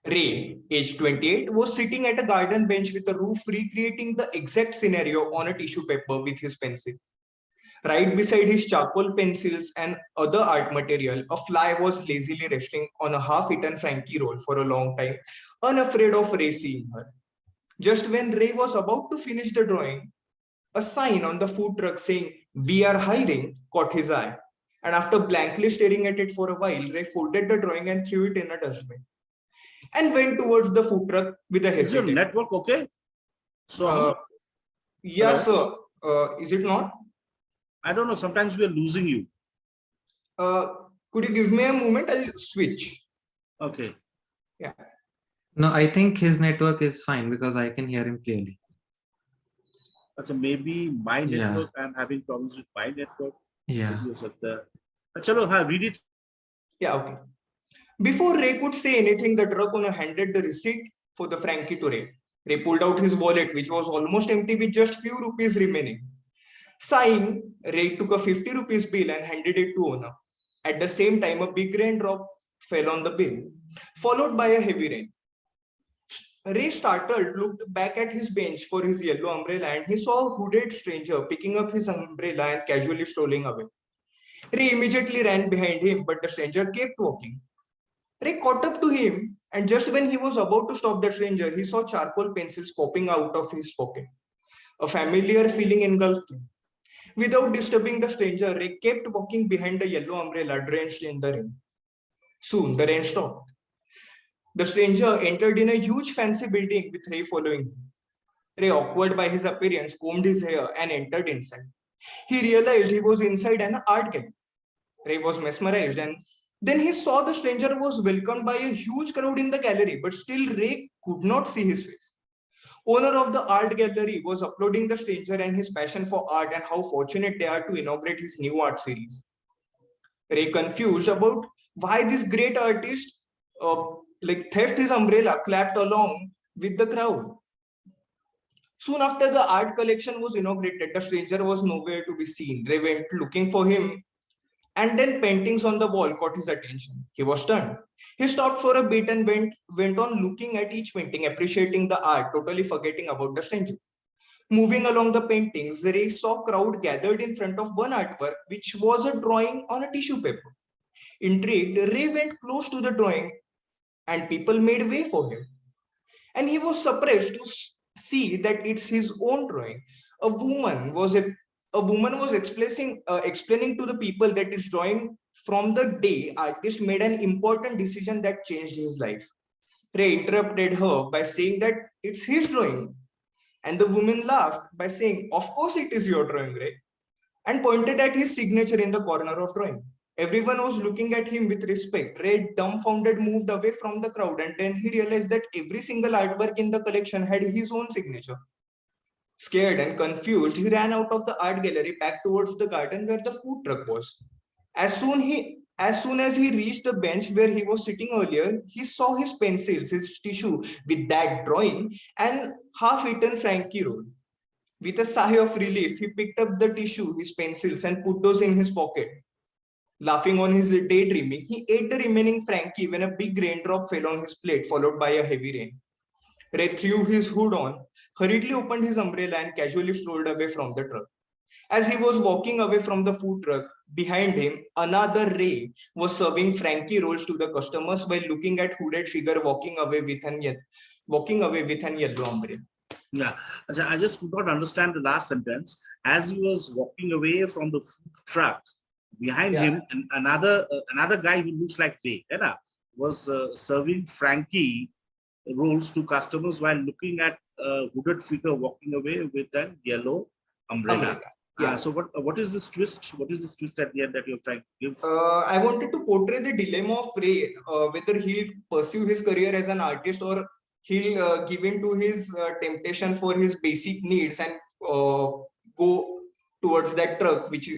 Ray, aged 28, was sitting at a garden bench with a roof recreating the exact scenario on a tissue paper with his pencil. Right beside his charcoal pencils and other art material, a fly was lazily resting on a half-eaten Frankie roll for a long time, unafraid of Ray seeing her. Just when Ray was about to finish the drawing, a sign on the food truck saying, "We are hiring," caught his eye. And after blankly staring at it for a while, Ray folded the drawing and threw it in a dustbin and went towards the food truck with a Is your hesitation. network okay? So, Yes, sir. Is it not? I don't know. Sometimes we are losing you. Could you give me a moment? I'll switch. Okay. Yeah. No, I think his network is fine because I can hear him clearly. So maybe my Yeah. network, I'm having problems with my network. Yeah. Chalo, read it. Yeah, okay. Before Ray could say anything, the drug owner handed the receipt for the Frankie to Ray. Ray pulled out his wallet, which was almost empty with just few rupees remaining. Sighing, Ray took a 50 rupees bill and handed it to owner. At the same time, a big raindrop fell on the bill, followed by a heavy rain. Ray, startled, looked back at his bench for his yellow umbrella and he saw a hooded stranger picking up his umbrella and casually strolling away. Ray immediately ran behind him, but the stranger kept walking. Ray caught up to him, and just when he was about to stop the stranger, he saw charcoal pencils popping out of his pocket. A familiar feeling engulfed him. Without disturbing the stranger, Ray kept walking behind the yellow umbrella drenched in the rain. Soon, the rain stopped. The stranger entered in a huge fancy building with Ray following him. Ray, awkward by his appearance, combed his hair and entered inside. He realized he was inside an art gallery. Ray was mesmerized, and then he saw the stranger was welcomed by a huge crowd in the gallery, but still Ray could not see his face. Owner of the art gallery was applauding the stranger and his passion for art and how fortunate they are to inaugurate his new art series. Ray, confused about why this great artist theft his umbrella, clapped along with the crowd. Soon after the art collection was inaugurated, the stranger was nowhere to be seen. Ray went looking for him, and then paintings on the wall caught his attention. He was stunned. He stopped for a bit and went on looking at each painting, appreciating the art, totally forgetting about the stranger. Moving along the paintings, Ray saw a crowd gathered in front of one artwork, which was a drawing on a tissue paper. Intrigued, Ray went close to the drawing and people made way for him. And he was surprised to see that it's his own drawing. A woman was a woman was explaining to the people that it's drawing from the day artist made an important decision that changed his life. Ray interrupted her by saying that it's his drawing. And the woman laughed by saying, of course it is your drawing, Ray, and pointed at his signature in the corner of drawing. Everyone was looking at him with respect. Ray, dumbfounded, moved away from the crowd, and then he realized that every single artwork in the collection had his own signature. Scared and confused, he ran out of the art gallery back towards the garden where the food truck was. As soon as he reached the bench where he was sitting earlier, he saw his pencils, his tissue with that drawing, and half-eaten Frankie roll. With a sigh of relief, he picked up the tissue, his pencils, and put those in his pocket. Laughing on his daydreaming, he ate the remaining Frankie when a big raindrop fell on his plate, followed by a heavy rain. Ray threw his hood on, hurriedly opened his umbrella, and casually strolled away from the truck. As he was walking away from the food truck, behind him, another Ray was serving Frankie rolls to the customers while looking at hooded figure walking away with an yellow umbrella. Yeah, I just could not understand the last sentence. As he was walking away from the food truck, behind him, and another guy who looks like Ray, was serving Frankie rolls to customers while looking at a hooded figure walking away with a yellow umbrella. Yeah. So what is this twist? What is this twist at the end that you're trying to give? I wanted to portray the dilemma of Ray, whether he'll pursue his career as an artist or he'll give in to his temptation for his basic needs and go towards that truck which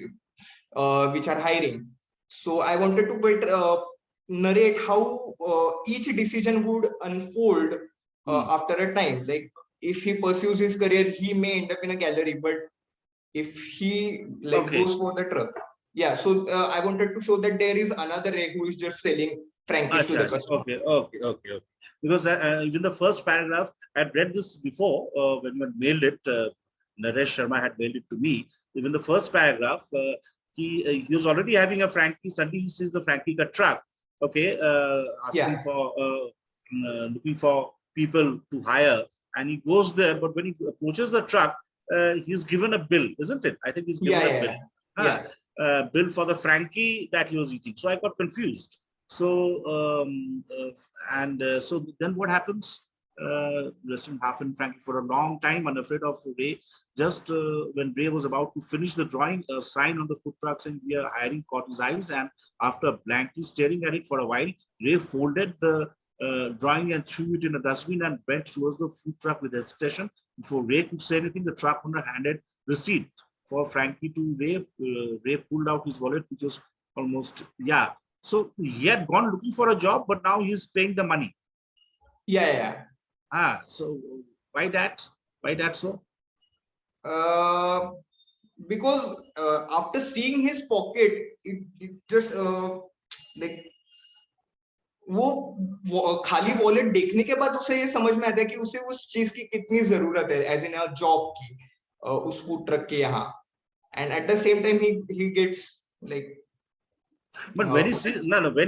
are hiring. So I wanted to narrate how each decision would unfold after a time. Like if he pursues his career, he may end up in a gallery, but if he goes for the truck. Yeah, so I wanted to show that there is another Ray who is just selling Frankies to the customer. Okay. Because even the first paragraph, I had read this before when we mailed it. Naresh Sharma had mailed it to me. Even the first paragraph, he was already having a Frankie. Suddenly he sees the Frankie truck. Okay, asking for looking for people to hire, and he goes there. But when he approaches the truck, he's given a bill, isn't it? I think he's given a bill. Bill for the Frankie that he was eating. So I got confused. So so then what happens? Resting half in Frankie for a long time, unafraid of Ray. Just when Ray was about to finish the drawing, a sign on the food truck saying we are hiring caught his eyes, and after blankly staring at it for a while, Ray folded the drawing and threw it in a dustbin and went towards the food truck with hesitation. Before Ray could say anything, the truck owner handed receipt for Frankie to Ray. Ray pulled out his wallet, which was almost So he had gone looking for a job, but now he's paying the money. So why that? Why that so? Because after seeing his pocket, it just like वो खाली wallet देखने के बाद उसे ये समझ में आता है कि उसे उस चीज की कितनी जरूरत है, एज इन अ जॉब की, उस फूड ट्रक के यहाँ. And at the same time he gets like. But when he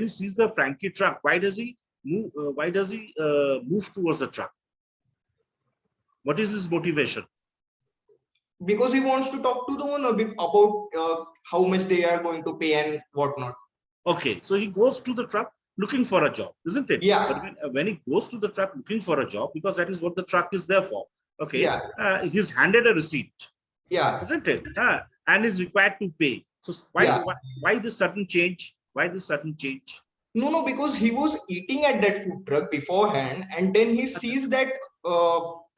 sees the Frankie truck, why does he move? Move towards the truck? What is his motivation? Because he wants to talk to the owner about how much they are going to pay and whatnot. Okay, so he goes to the truck looking for a job, isn't it? Yeah. But when he goes to the truck looking for a job, because that is what the truck is there for. Okay. He's handed a receipt. Yeah. Isn't it? And is required to pay. So why this sudden change? Why this sudden change? No, because he was eating at that food truck beforehand, and then he sees that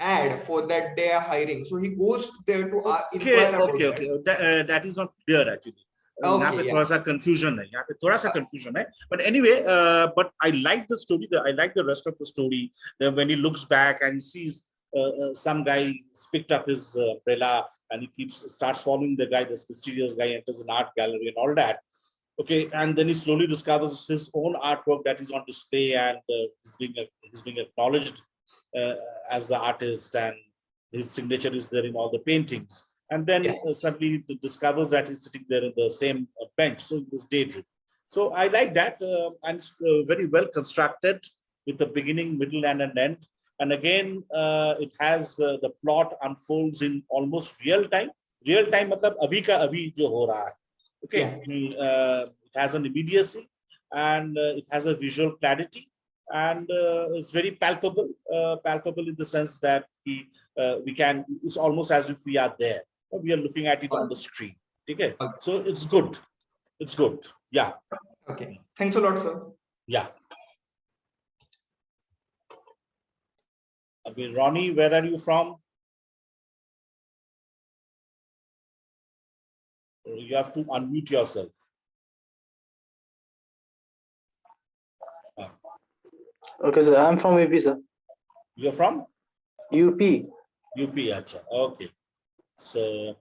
ad for that they are hiring. So he goes there to inquire about that. That is not clear actually. Confusion hai. But anyway, but I like the story. I like the rest of the story. Then when he looks back and he sees some guy picked up his umbrella and he starts following the guy, this mysterious guy enters an art gallery and all that. Okay, and then he slowly discovers his own artwork that is on display, and he's being acknowledged as the artist, and his signature is there in all the paintings. And then suddenly discovers that he's sitting there in the same bench. So it was daydream. So I like that, and it's very well constructed with the beginning, middle, and an end. And again, it has the plot unfolds in almost real time. real time मतलब अभी का अभी जो हो रहा है. Okay. Yeah. It has an immediacy and it has a visual clarity and it's very palpable. Palpable in the sense that we can. It's almost as if we are there. We are looking at it on the screen. Okay. So it's good. It's good. Yeah. Okay. Thanks a lot, sir. Yeah. I mean, Ronnie, where are you from? You have to unmute yourself. Okay, sir. I'm from UP, sir. You're from UP. UP. Acha. Okay. So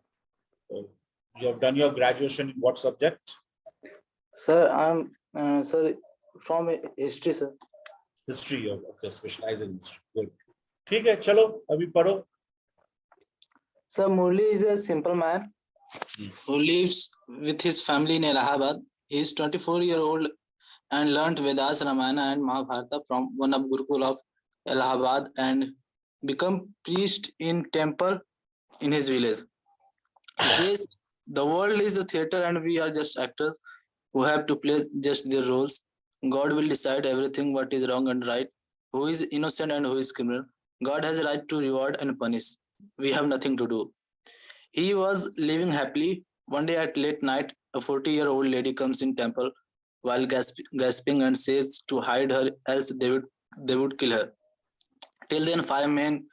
you have done your graduation in what subject? Sir, I'm sir from history, sir. History. Okay, specialize in history. Good. ठीक है, चलो अभी पढ़ो. Sir, Murli is a simple man who lives with his family in Allahabad. He is 24-year-old and learnt Vedas, Ramayana and Mahabharata from one of Gurukul of Allahabad and become priest in temple in his village. He says the world is a theater and we are just actors who have to play just their roles. God will decide everything, what is wrong and right, who is innocent and who is criminal. God has a right to reward and punish. We have nothing to do. He was living happily. One day at late night, a 40-year-old lady comes in temple while gasping and says to hide her, else they would kill her. Till then, 5 men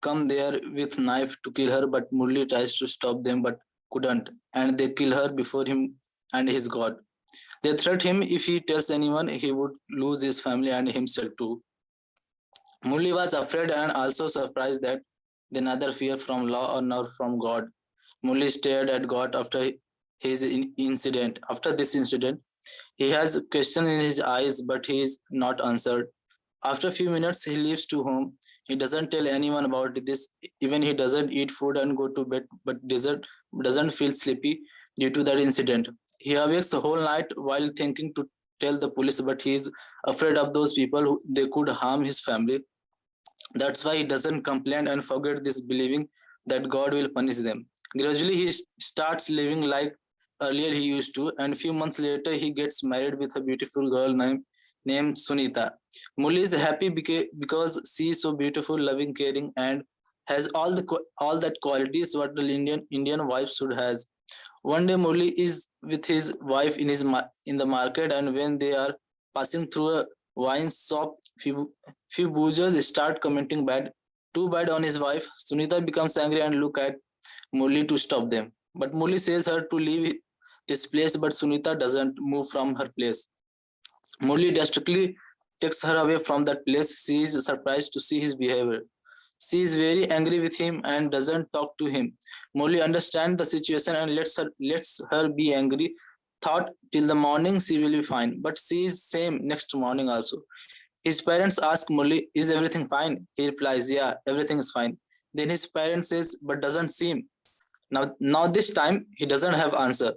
come there with knife to kill her, but Murli tries to stop them but couldn't, and they kill her before him and his God. They threat him if he tells anyone, he would lose his family and himself too. Murli was afraid and also surprised that they neither fear from law or nor from God. Murli stared at God after his incident. After this incident, he has a question in his eyes, but he is not answered. After a few minutes, he leaves to home. He doesn't tell anyone about this. Even he doesn't eat food and go to bed, but doesn't feel sleepy due to that incident. He awakes the whole night while thinking to tell the police, but he is afraid of those people who they could harm his family. That's why he doesn't complain and forget this, believing that God will punish them. Gradually, he starts living like earlier he used to, and a few months later, he gets married with a beautiful girl named Sunita. Murli is happy because she is so beautiful, loving, caring, and has all that qualities what the Indian wife should has. One day, Murli is with his wife in the market, and when they are passing through a wine shop, few boozers start commenting too bad on his wife. Sunita becomes angry and look at Murli to stop them. But Murli says her to leave this place, but Sunita doesn't move from her place. Murli drastically takes her away from that place. She is surprised to see his behavior. She is very angry with him and doesn't talk to him. Murli understands the situation and lets her be angry. Thought till the morning she will be fine, but she is same next morning also. His parents ask Murli, "Is everything fine?" He replies, "Yeah, everything is fine." Then his parents says, "But doesn't seem." Now this time he doesn't have answer.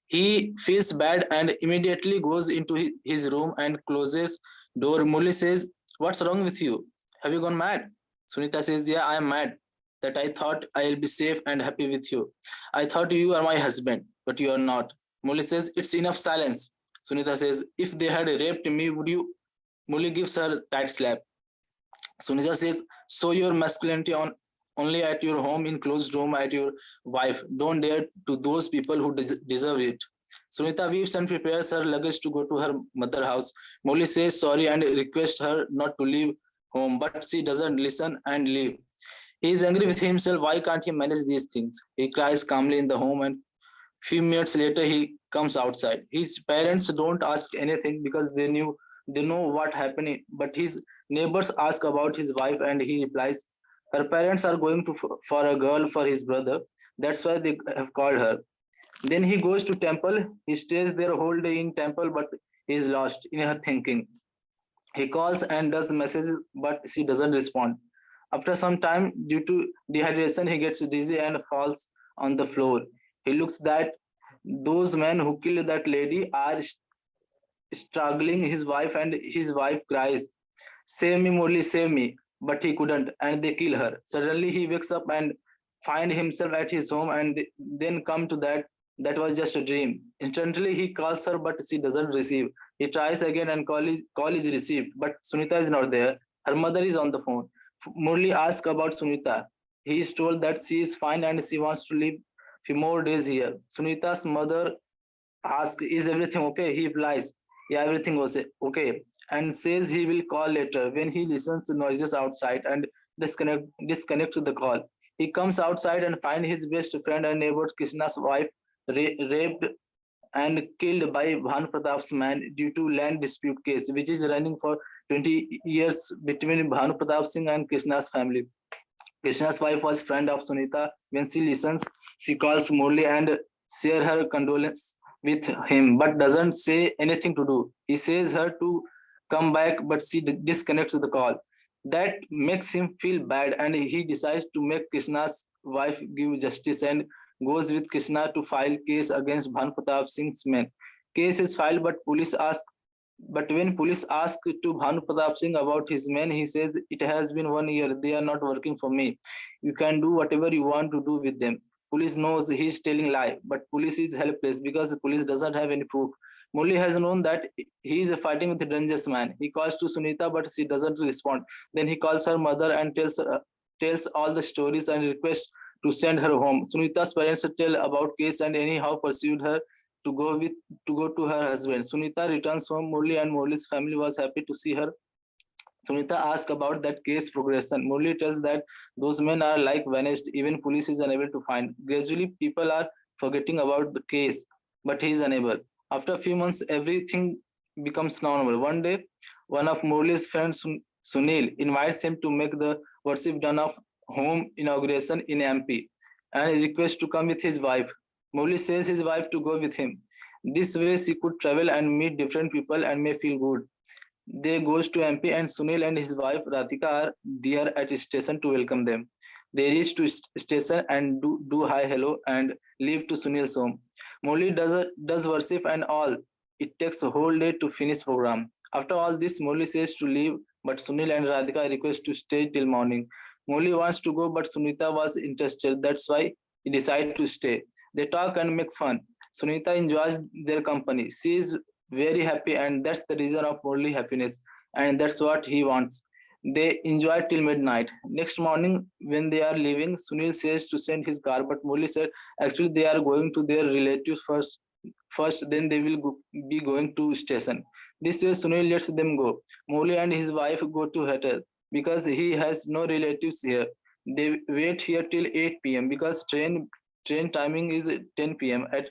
He feels bad and immediately goes into his room and closes door. Murli says, "What's wrong with you? Have you gone mad?" Sunita says, "Yeah, I am mad. That I thought I'll be safe and happy with you. I thought you are my husband, but you are not." Murli says, "It's enough silence." Sunita says, "If they had raped me, would you?" Murli gives her a tight slap. Sunita says, "Show your masculinity only at your home in closed room at your wife. Don't dare to those people who deserve it." Sunita weeps and prepares her luggage to go to her mother's house. Murli says sorry and requests her not to leave home, but she doesn't listen and leave. He is angry with himself. Why can't he manage these things? He cries calmly in the home, and few minutes later he comes outside. His parents don't ask anything because they know what happened, but his neighbors ask about his wife and he replies, her parents are going for a girl for his brother. That's why they have called her. Then he goes to temple. He stays there whole day in temple, but he is lost in her thinking. He calls and does messages, but she doesn't respond. After some time, due to dehydration, he gets dizzy and falls on the floor. He looks that those men who killed that lady are struggling his wife, and his wife cries, "Save me, Murli, save me." But he couldn't, and they kill her. Suddenly he wakes up and find himself at his home and then come to that was just a dream. Instantly he calls her, but she doesn't receive. He tries again and call is received, but Sunita is not there. Her mother is on the phone. Murli asks about Sunita. He is told that she is fine and she wants to live few more days here. Sunita's mother asks, "Is everything okay?" He replies, "Yeah, everything was okay," and says he will call later. When he listens to noises outside and disconnects the call, he comes outside and finds his best friend and neighbor Krishna's wife raped and killed by Bhanu Pratap's man due to land dispute case, which is running for 20 years between Bhanu Pratap Singh and Krishna's family. Krishna's wife was friend of Sunita. When she listens, she calls Murli and share her condolence with him, but doesn't say anything to do. He says her to come back, but she disconnects the call. That makes him feel bad, and he decides to make Krishna's wife give justice and goes with Krishna to file case against Bhan Pratap Singh's men. Case is filed, but when police ask to Bhanu Pratap Singh about his men, he says, "It has been 1 year. They are not working for me. You can do whatever you want to do with them." Police knows he's telling lie, but police is helpless because the police doesn't have any proof. Murli has known that he is fighting with a dangerous man. He calls to Sunita, but she doesn't respond. Then he calls her mother and tells all the stories and requests to send her home. Sunita's parents tell about case and anyhow pursued her to go to her husband. Sunita returns home. Murli and Murli's family was happy to see her. Sunita asks about that case progression. Murli tells that those men are like vanished. Even police is unable to find. Gradually, people are forgetting about the case, but he is unable. After a few months, everything becomes normal. One day, one of Murli's friends, Sunil, invites him to make the worship done of home inauguration in MP and requests to come with his wife. Murli says his wife to go with him. This way she could travel and meet different people and may feel good. They goes to MP and Sunil and his wife Radhika are there at station to welcome them. They reach to station and do hi hello and leave to Sunil's home. Murli does worship and all. It takes a whole day to finish program. After all this, Murli says to leave, but Sunil and Radhika request to stay till morning. Murli wants to go, but Sunita was interested. That's why he decided to stay. They talk and make fun. Sunita enjoys their company. She is very happy, and that's the reason of Murli happiness. And that's what he wants. They enjoy till midnight. Next morning, when they are leaving, Sunil says to send his car, but Murli said actually they are going to their relatives first, then they will be going to station. This way, Sunil lets them go. Murli and his wife go to hotel because he has no relatives here. They wait here till 8 p.m. because train timing is 10 p.m. At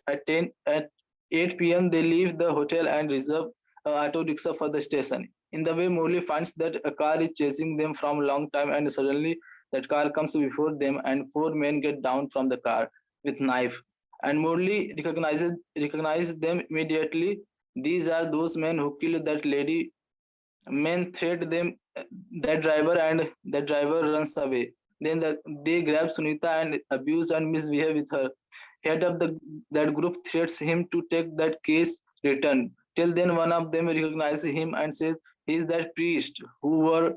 8 p.m. they leave the hotel and reserve an auto rickshaw for the station. In the way, Murli finds that a car is chasing them from a long time, and suddenly that car comes before them and four men get down from the car with knife. And Murli recognizes them immediately. These are those men who killed that lady. Men threat them, that driver, and the driver runs away. Then they grab Sunita and abuse and misbehave with her. Head of that group threats him to take that case return. Till then, one of them recognizes him and says he is that priest who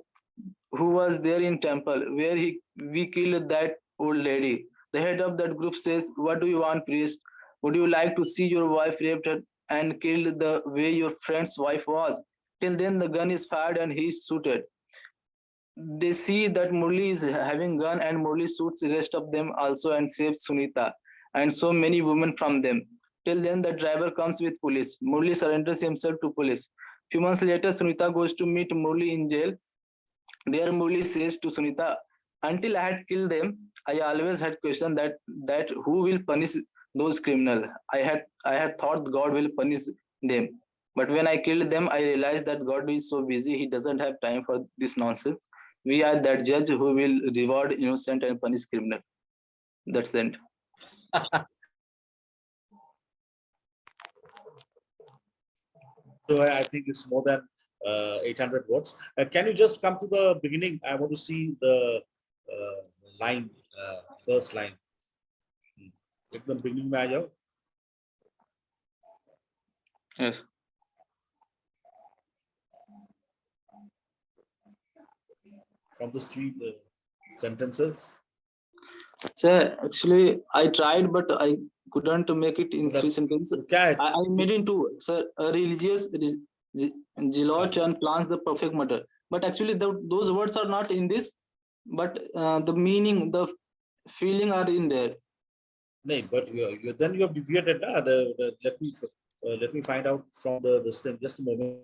was there in temple where we killed that old lady. The head of that group says, "What do you want, priest? Would you like to see your wife raped and killed the way your friend's wife was?" Till then, the gun is fired and he is shooted. They see that Murli is having gun and Murli shoots the rest of them also and saves Sunita and so many women from them. Till then, the driver comes with police. Murli surrenders himself to police. Few months later, Sunita goes to meet Murli in jail. There, Murli says to Sunita, "Until I had killed them, I always had questioned that who will punish those criminals. I had thought God will punish them. But when I killed them, I realized that God is so busy, he doesn't have time for this nonsense. We are that judge who will reward innocent and punish criminal." That's the end. So I think it's more than 800 words. Can you just come to the beginning? I want to see the line, first line. एकदम beginning में आ जाओ. Yes. From those three sentences. Sir, actually, I tried, but I couldn't make it in 3 sentences. क्या है? I made it into, sir, a religious zealot and plans the perfect murder. But actually, those words are not in this, but the meaning, the feeling are in there. No, but then you have deviated. Let me find out from this thing. Just a moment.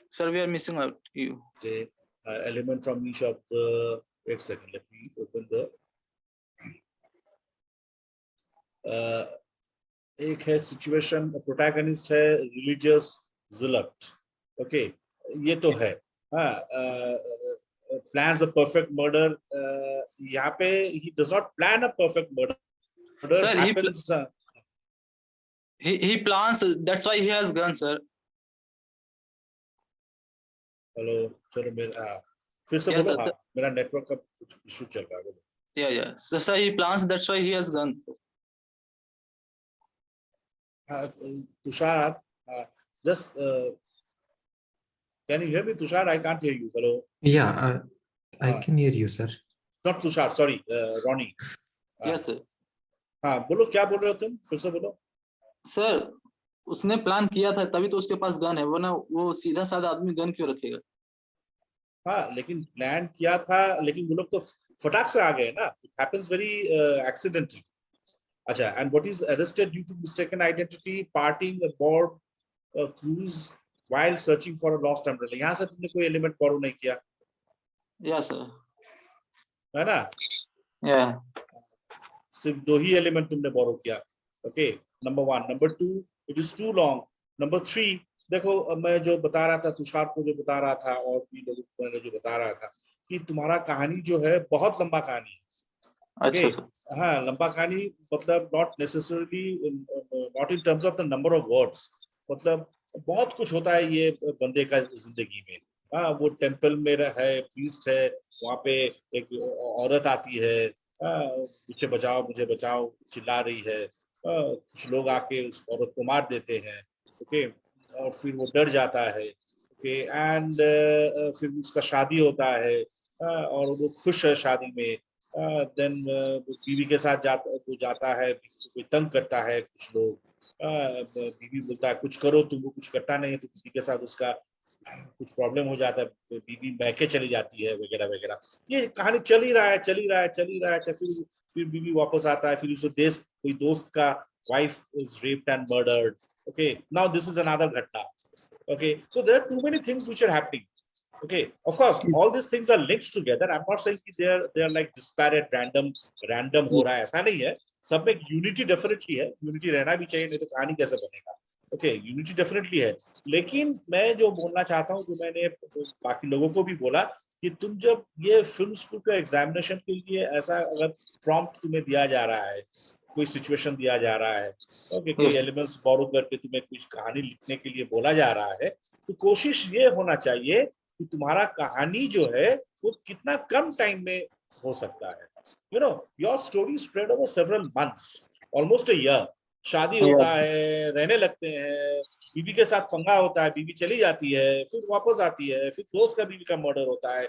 Sir, we are missing out you. Element from each of the. Wait a second. Let me open the. एक है situation, protagonist है religious जिलट, okay, ये तो है. Plans a perfect murder, यहाँ पे he does not plan a perfect murder. Sir, he plans, that's why he has gun, sir. Hello, चलो मेरा फिर से Yes, बोलो. sir. हाँ, मेरा नेटवर्क का कुछ इशू चल रहा है. Yeah. So he plans, that's why he has gun. Tushar, just can you hear me, Tushar? I can't hear you. Hello. Yeah, I can hear you, sir. Not Tushar, sorry, Ronnie. Yes, sir. हाँ, बोलो, क्या बोल रहे हो तुम? फिर से बोलो. सर, उसने प्लान किया था तभी तो उसके पास गन है, वरना वो सीधा साधा आदमी गन क्यों रखेगा? हाँ, लेकिन प्लान किया था, लेकिन वो लोग तो फटाक से आ गए ना. It happens very accidentally. अच्छा, and what is arrested due to mistaken identity, partying aboard a cruise while searching for a lost umbrella. यहाँ से तुमने कोई एलिमेंट फॉलो नहीं किया. Yes, sir. है ना? Yeah. सिर्फ 2 ही एलिमेंट तुमने बोरो किया. Okay, number 1. Number 2, it is too long. Number 3, देखो मैं जो बता रहा था, तुषार को जो बता रहा था और भी लोगों को जो बता रहा था कि तुम्हारा कहानी जो है बहुत लंबा कहानी है. अच्छा. हाँ, लंबा कहानी मतलब not necessarily, not in terms of the number of words. मतलब बहुत कुछ होता है ये बंदे का जिंदगी में. हाँ, वो टेम्पल में है, प्रीस्ट है, वहाँ पे एक औरत आती है, मुझे बचाओ मुझे बचाओ चिल्ला रही है. कुछ लोग आके उस औरत को मार देते हैं. ओके, और फिर वो डर जाता है. ओके, एंड फिर उसका शादी होता है, और वो खुश है शादी में. देन बीवी के साथ जाता है, कोई तंग करता है कुछ लोग. बीवी बोलता है कुछ करो तुम, वो कुछ करता नहीं है, तो बीवी के साथ उसका कुछ प्रॉब्लम हो जाता है, बीवी मैके चली जाती है वगैरह वगैरह. ये कहानी चल ही रहा है. फिर बीवी वापस आता है, फिर उसे कोई दोस्त का wife is raped and murdered. Okay, now this is another घटना. Okay, so there are too many things which are happening. Okay, of course, all these things are linked together. I'm not saying that they are like disparate, random हो रहा है, ऐसा नहीं है. सब में unity definitely है. Unity रहना भी चाहिए, नहीं तो कहानी कैसे बनेगा. Okay, unity definitely है. लेकिन मैं जो बोलना चाहता हूँ, जो मैंने बाकी लोगों को भी बोला, कि तुम जब ये फिल्म स्कूल का एग्जामिनेशन के लिए ऐसा अगर प्रॉम्प्ट तुम्हें दिया जा रहा है, कोई सिचुएशन दिया जा रहा है, ओके, कोई एलिमेंट्स बोरो करके तुम्हें कुछ कहानी लिखने के लिए बोला जा रहा है, तो कोशिश ये होना चाहिए कि तुम्हारा कहानी जो है वो कितना कम टाइम में हो सकता है. You know, your story spread over several months, almost a year. शादी होता है, रहने लगते हैं, बीवी के साथ पंगा होता है, बीवी चली जाती है, फिर वापस आती है, फिर दोस्त का बीवी का मर्डर होता है,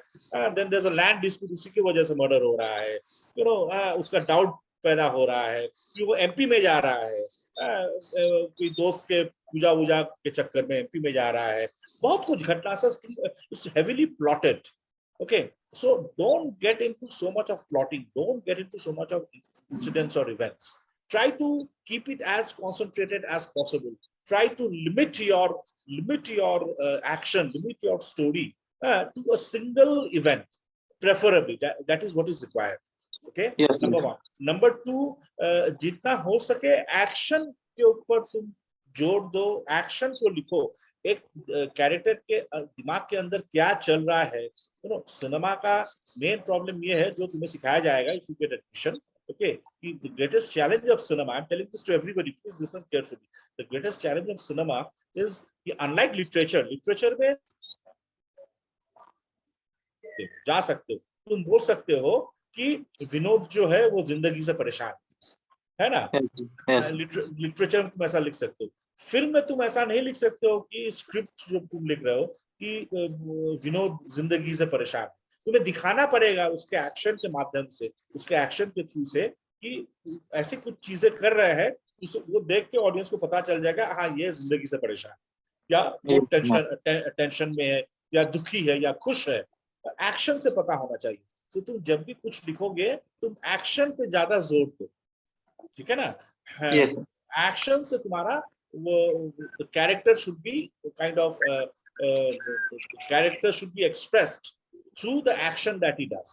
then there is a land dispute, उसी की वजह से मर्डर हो रहा है. यू नो, उसका डाउट पैदा हो रहा है, फिर वो एमपी में जा रहा है, कोई दोस्त के पूजा वूजा के चक्कर में एमपी में जा रहा है. बहुत कुछ घटना it's heavily plotted. Okay, so don't get into so much of plotting, don't get into so much of incidents or events. Try to keep it as concentrated as possible. Try to limit your action, limit your story to a single event, preferably. That is what is required. Okay, yes, number 1. Number 2, जितना हो सके action के ऊपर तुम जोड़ दो, action को लिखो. एक कैरेक्टर के दिमाग के अंदर क्या चल रहा है. यू नो, सिनेमा का मेन प्रॉब्लम ये है, जो तुम्हें सिखाया जाएगा if you get admission. Okay, the greatest challenge of cinema, I'm telling this to everybody, please listen carefully. The greatest challenge of cinema is, unlike literature में जा सकते हो, तुम बोल सकते हो कि विनोद जो है वो जिंदगी से परेशान है ना. लिटरेचर में तुम ऐसा लिख सकते हो. फिल्म में तुम ऐसा नहीं लिख सकते हो कि स्क्रिप्ट जो तुम लिख रहे हो कि विनोद जिंदगी से परेशान. तुम्हें दिखाना पड़ेगा उसके एक्शन के माध्यम से, उसके एक्शन के थ्रू से कि ऐसी कुछ चीजें कर रहे हैं, वो देख के ऑडियंस को पता चल जाएगा हाँ ये जिंदगी से परेशान, या वो टेंशन में है, या दुखी है, या खुश है। एक्शन से पता होना चाहिए। तो तुम जब भी कुछ लिखोगे तुम एक्शन पे ज्यादा जोर दो, ठीक है ना? Yes. एक्शन से तुम्हारा वो character should be kind of character should be expressed through the action that he does.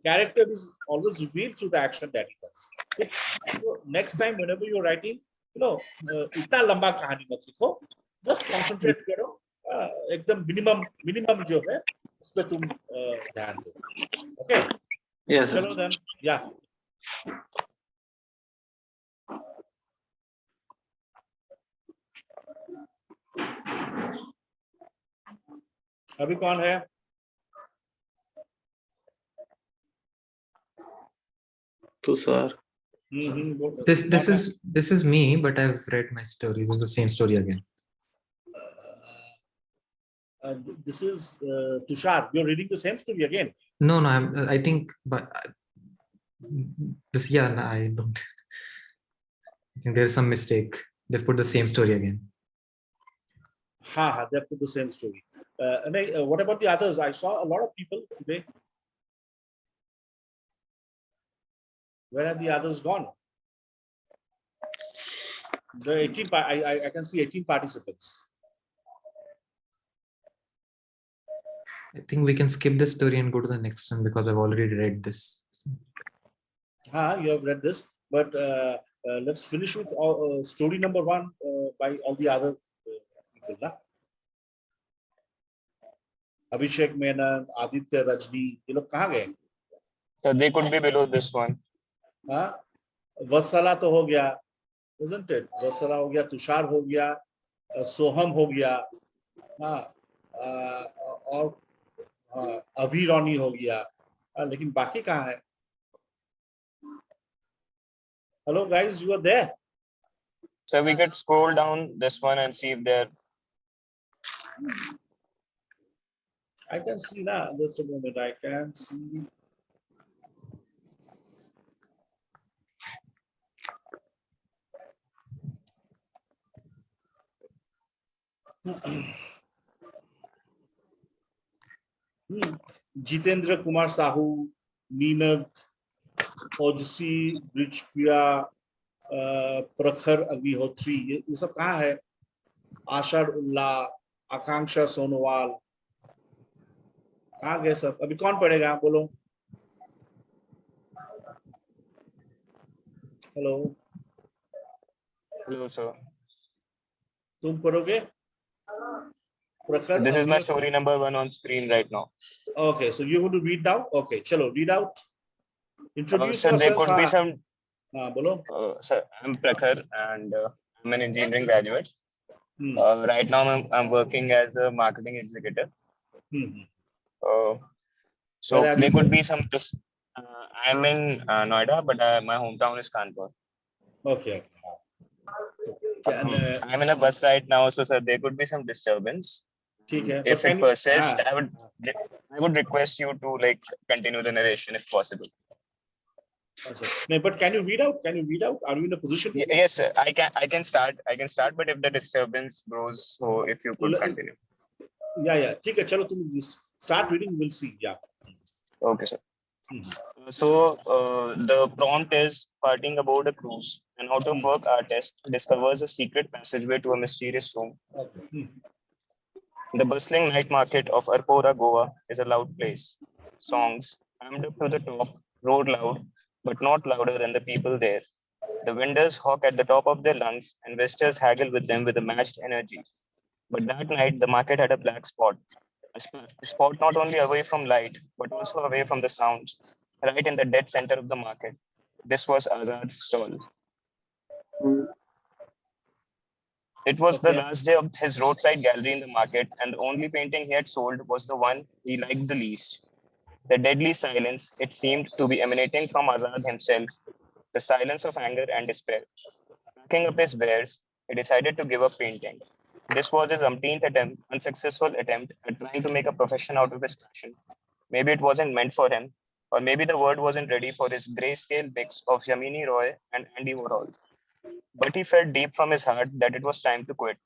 Character is always revealed through the action that he does. So next time whenever you're writing, इतना लंबा कहानी मत लिखो, just concentrate करो, एकदम minimum जो है उस पे तुम ध्यान दो। Okay? Yes. चलो then, yeah. अभी कौन है? To sir. This is me, but I've read my story. This is the same story again. This is Tushar. You're reading the same story again. No, I think, but this, yeah, no, I don't. I think there's some mistake. They've put the same story again. They put the same story. What about the others? I saw a lot of people today. Where have the others gone? The 18. I can see 18 participants. I think we can skip this story and go to the next one because I've already read this. You have read this, but let's finish with story number 1 by all the other people. Na? Abhishek Menon, Aditya Rajni, ये लोग कहाँ गए? So they could be below this one. वत्सला तो हो गया, isn't it? वत्सला हो गया, तुषार हो गया, सोहम हो गया, और अभिरानी हो गया, लेकिन बाकी कहाँ है? Hello guys, you are there? So we could scroll down this one and see if they're. I can see now. Just a moment. I can see. Jitendra Kumar Sahu, Ninad, Ojasi, Brijpriya, Prakhar Agnihotri, ये सब कहाँ है? आशा उल्ला, आकांक्षा सोनोवाल, कहाँ गए सब? अभी कौन पढ़ेगा? बोलो। हेलो। Hello, sir. तुम पढ़ोगे? This is my story number 1 on screen right now. Okay, so you're going to read now. Okay, chalo, read out. Introduce sir, yourself. there could be some. Bolo. Sir, I'm Prakhar and I'm an engineering graduate. Right now, I'm working as a marketing executive. So there could be some. I'm in Noida, but my hometown is Kanpur. Okay. I'm in a bus right now, so sir, there could be some disturbance. If it persists, I would request you to like continue the narration if possible. No, but can you read out? Can you read out? Are you in a position? Yes, sir. I can start. But if the disturbance grows, so if you could continue. Yeah. ठीक है, चलो तुम start reading. We'll see. Yeah. Okay, sir. So the prompt is partying aboard a cruise. An out-of-work artist discovers a secret passageway to a mysterious room. The bustling night market of Arpora, Goa is a loud place. Songs, amped up to the top, roar loud, but not louder than the people there. The vendors hawk at the top of their lungs and visitors haggle with them with a matched energy. But that night, the market had a black spot. A spot not only away from light, but also away from the sounds, right in the dead center of the market. This was Azad's stall. It was the last day of his roadside gallery in the market, and the only painting he had sold was the one he liked the least. The deadly silence, it seemed to be emanating from Azad himself, the silence of anger and despair. Packing up his wares, he decided to give up painting. This was his umpteenth unsuccessful attempt at trying to make a profession out of his passion. Maybe it wasn't meant for him, or maybe the world wasn't ready for his grayscale mix of Yamini Roy and Andy Warhol. But he felt deep from his heart that it was time to quit.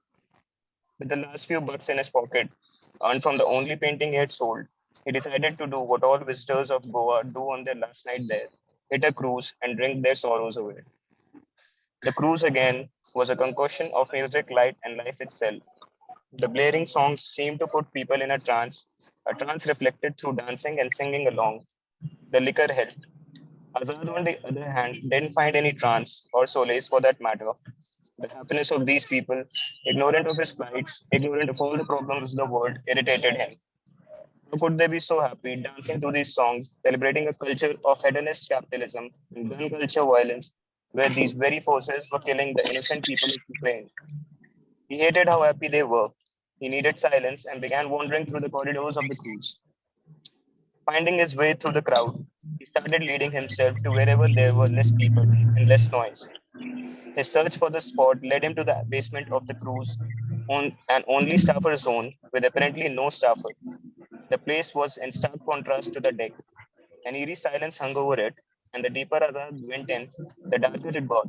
With the last few bucks in his pocket, earned from the only painting he had sold, he decided to do what all visitors of Goa do on their last night there, hit a cruise and drink their sorrows away. The cruise again was a concoction of music, light, and life itself. The blaring songs seemed to put people in a trance reflected through dancing and singing along. The liquor helped. Azad, on the other hand, didn't find any trance or solace for that matter. The happiness of these people, ignorant of his plights, ignorant of all the problems of the world, irritated him. How could they be so happy dancing to these songs, celebrating a culture of hedonist capitalism and gun culture violence, where these very forces were killing the innocent people of Ukraine? He hated how happy they were. He needed silence and began wandering through the corridors of the cruise. Finding his way through the crowd, he started leading himself to wherever there were less people and less noise. His search for the spot led him to the basement of the cruise, on an only staffer zone with apparently no staffer. The place was in stark contrast to the deck. An eerie silence hung over it, and the deeper Azad went in, the darker it got.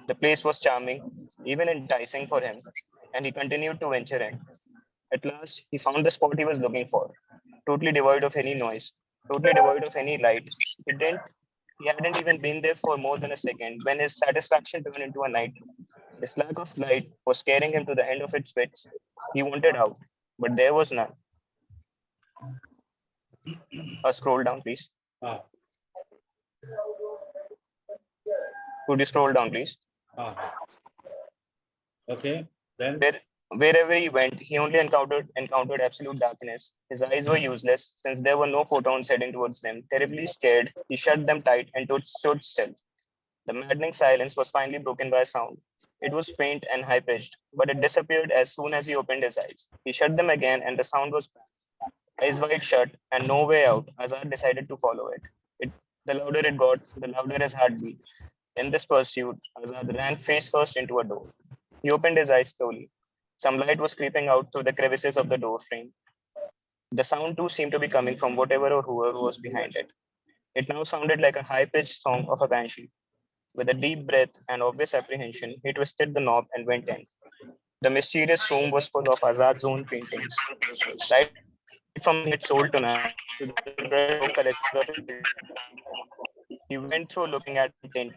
The place was charming, even enticing for him, and he continued to venture in. At last, he found the spot he was looking for, totally devoid of any noise, totally devoid of any light. He didn't he hadn't even been there for more than a second when his satisfaction turned into a nightmare. This lack of light was scaring him to the end of its wits. He wanted out, but there was none. Scroll down, please. Ah, Could you scroll down, please? ah. Okay. Then Wherever he went, he only encountered absolute darkness. His eyes were useless since there were no photons heading towards them. Terribly scared, he shut them tight and stood still. The maddening silence was finally broken by a sound. It was faint and high pitched, but it disappeared as soon as he opened his eyes. He shut them again, and the sound was back. Eyes wide shut and no way out. Azar decided to follow it. The louder it got, the louder his heart beat. In this pursuit, Azad ran face first into a door. He opened his eyes slowly. Some light was creeping out through the crevices of the door frame. The sound too seemed to be coming from whatever or whoever was behind it. It now sounded like a high-pitched song of a banshee. With a deep breath and obvious apprehension, he twisted the knob and went in. The mysterious room was full of Azad's own paintings, right from the painting he had sold tonight to the brush stroke collections of his childhood. He went through looking at them tint.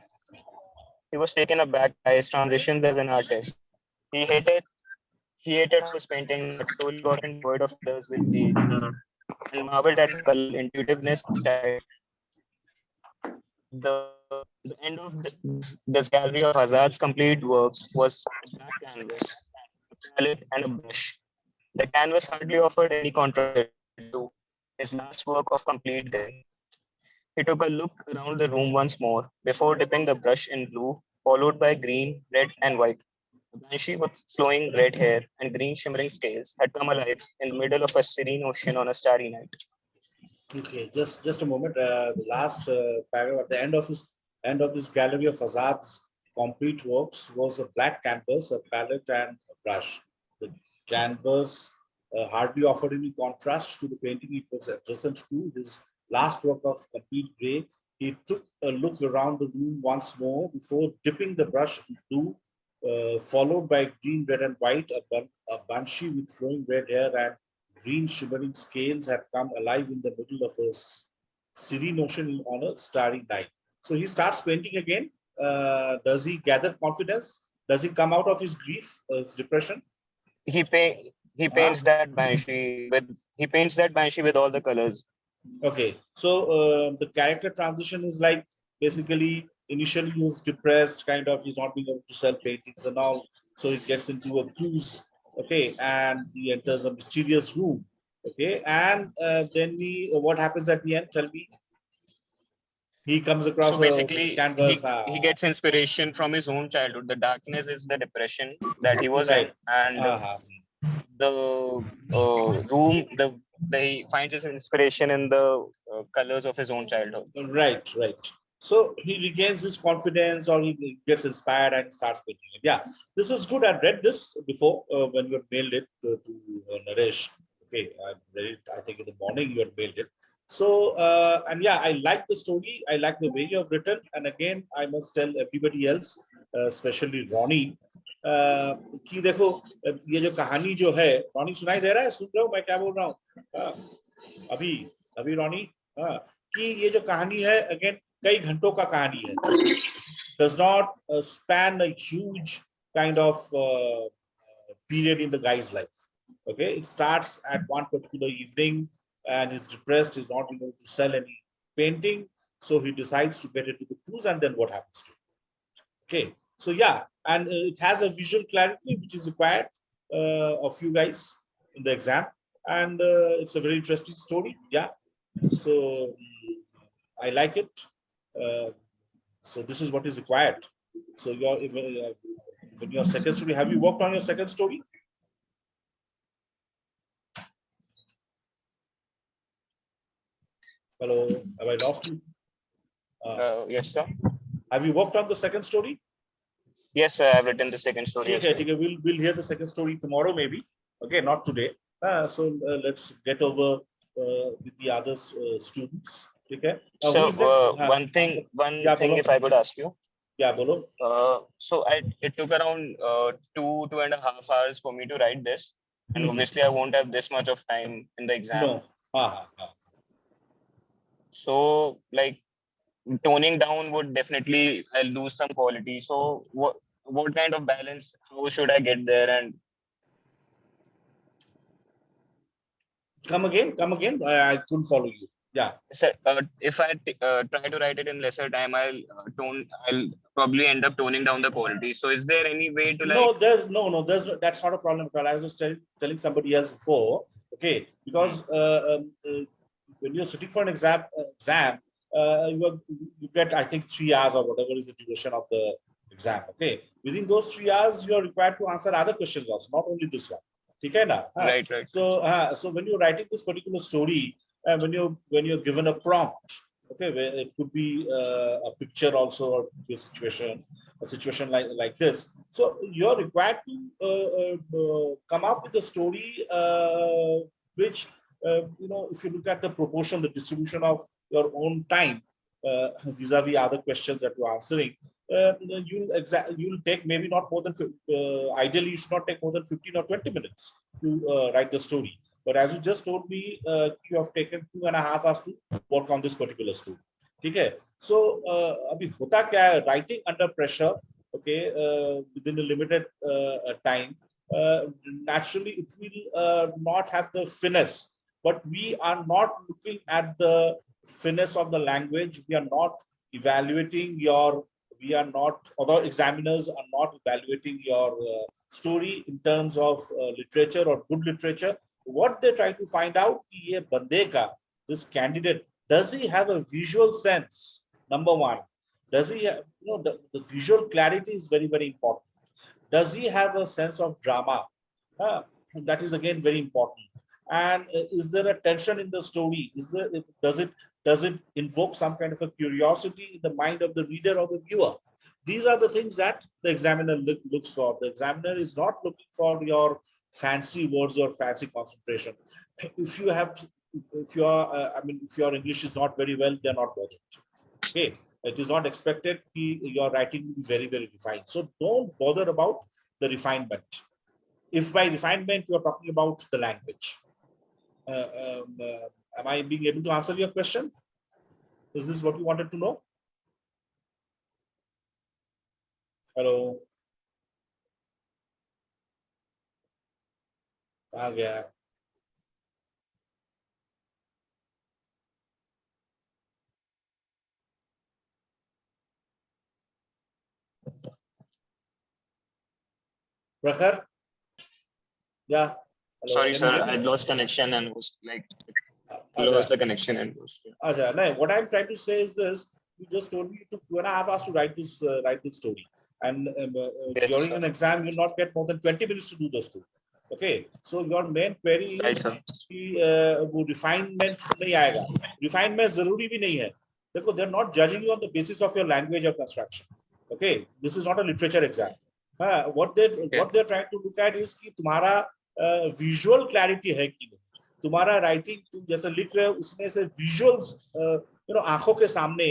He was taken aback by his transitions as an artist. He hated he hated how his paintings had slowly gotten devoid of colors with age and marveled at his color intuitiveness and style. The end of this gallery of Azad's complete works was a black canvas, a palette, and a brush. The canvas hardly offered any contrast to his last work of complete gray. He took a look around the room once more before dipping the brush in blue, followed by green, red, and white. A banshee with flowing red hair and green shimmering scales had come alive in the middle of a serene ocean on a starry night. okay, just a moment. The last paragraph at the end of this gallery of Azad's complete works was a black canvas, a palette, and a brush. The canvas hardly offered any contrast to the painting it was adjacent to. His last work of complete gray. He took a look around the room once more before dipping the brush in blue, followed by green, red, and white. A banshee with flowing red hair and green shimmering scales had come alive in the middle of a serene ocean on a starry night. So he starts painting again. Does he gather confidence? Does he come out of his grief, his depression? He paints that banshee with all the colors. Okay, so the character transition is like basically initially he was depressed, kind of he's not being able to sell paintings and all. So he gets into a cruise, okay, and he enters a mysterious room, okay, and then what happens at the end? Tell me. He comes across So a basically, canvas. he gets inspiration from his own childhood. The darkness is the depression that he was in, Right. and Uh-huh. the room, he finds his inspiration in the colors of his own childhood. Right, right. So he regains his confidence or he gets inspired and starts painting it. Yeah, this is good. I read this before when you had mailed it to Naresh. Okay, I read it, I think in the morning you had mailed it. So, and yeah, I like the story. I like the way you have written. And again, I must tell everybody else, especially Ronnie, कि देखो ये जो कहानी जो है, Ronnie सुनाई दे रहा है? सुन रहे हो मैं क्या बोल रहा हूँ? अभी अभी रॉनी, कि ये जो कहानी है अगेन कई घंटों का कहानी है, does not span a huge kind of period in the guy's life. Okay, it starts at one particular evening and he's depressed, he's not able to sell any painting, so he decides to get into the cruise, and then what happens to him? Okay, so yeah, and it has a visual clarity which is required of you guys in the exam, and it's a very interesting story. Yeah, so I like it. So this is what is required. So when your second story, have you worked on your second story? Hello, have I lost you? Yes, sir. Have you worked on the second story? Yes, sir. I've written the second story. Okay, we'll hear the second story tomorrow, maybe. Okay, not today. So let's get over with the other students. Okay. So one thing, if I could ask you. Yeah, bolo. So it took around 2.5 hours for me to write this, and obviously I won't have this much of time in the exam. No. So like toning down would definitely I'll lose some quality. So what kind of balance? How should I get there? And come again. I couldn't follow you. Yeah. So if I try to write it in lesser time, I'll probably end up toning down the quality. So is there any way to like? No, that's not a problem at all. I was just telling somebody else before. Okay, because when you're sitting for an exam, you get, I think, 3 hours or whatever is the duration of the exam. Okay, within those 3 hours, you are required to answer other questions also, not only this one. Okay, na? Right. So when you're writing this particular story, when you're given a prompt, okay, where it could be a picture also, or a situation like this. So you're required to come up with a story which if you look at the proportion, the distribution of your own time vis-a-vis other questions that you're answering, you'll take maybe not more than ideally you should not take more than 15 or 20 minutes to write the story. But as you just told me, you have taken 2.5 hours to work on this particular story. Okay, so abhi hota kya hai, writing under pressure, okay, within a limited time, naturally it will not have the finesse. But we are not looking at the finesse of the language. We are not evaluating other examiners are not evaluating your story in terms of literature or good literature. What they try to find out, this candidate, does he have a visual sense? Number one, does he have, the visual clarity is very, very important. Does he have a sense of drama? That is again very important. And is there a tension in the story? Does it invoke some kind of a curiosity in the mind of the reader or the viewer? These are the things that the examiner looks for. The examiner is not looking for your fancy words or fancy concentration. If your English is not very well, they're not bothered. Okay, it is not expected your writing will be very, very refined. So don't bother about the refinement. If by refinement you are talking about the language. Am I being able to answer your question? Is this what you wanted to know? Hello. Yeah. Prakhar? Yeah. Hello. Sorry, sir, I lost connection and was like lost the connection and was. No, what I'm trying to say is this: you just told me it took 2.5 hours to write this story, and Yes, during sir. an exam you'll not get more than 20 minutes to do the story. Okay, so your main query Right, is sir. कि वो refinement नहीं आएगा. Refinement जरूरी भी नहीं है. देखो, they're not judging you on the basis of your language or construction. Okay, this is not a literature exam. What they're trying to look at is कि तुम्हारा visual clarity है कि नहीं. तुम्हारा राइटिंग तुम जैसे लिख रहे हो उसमें से विजुअल्स आंखों के सामने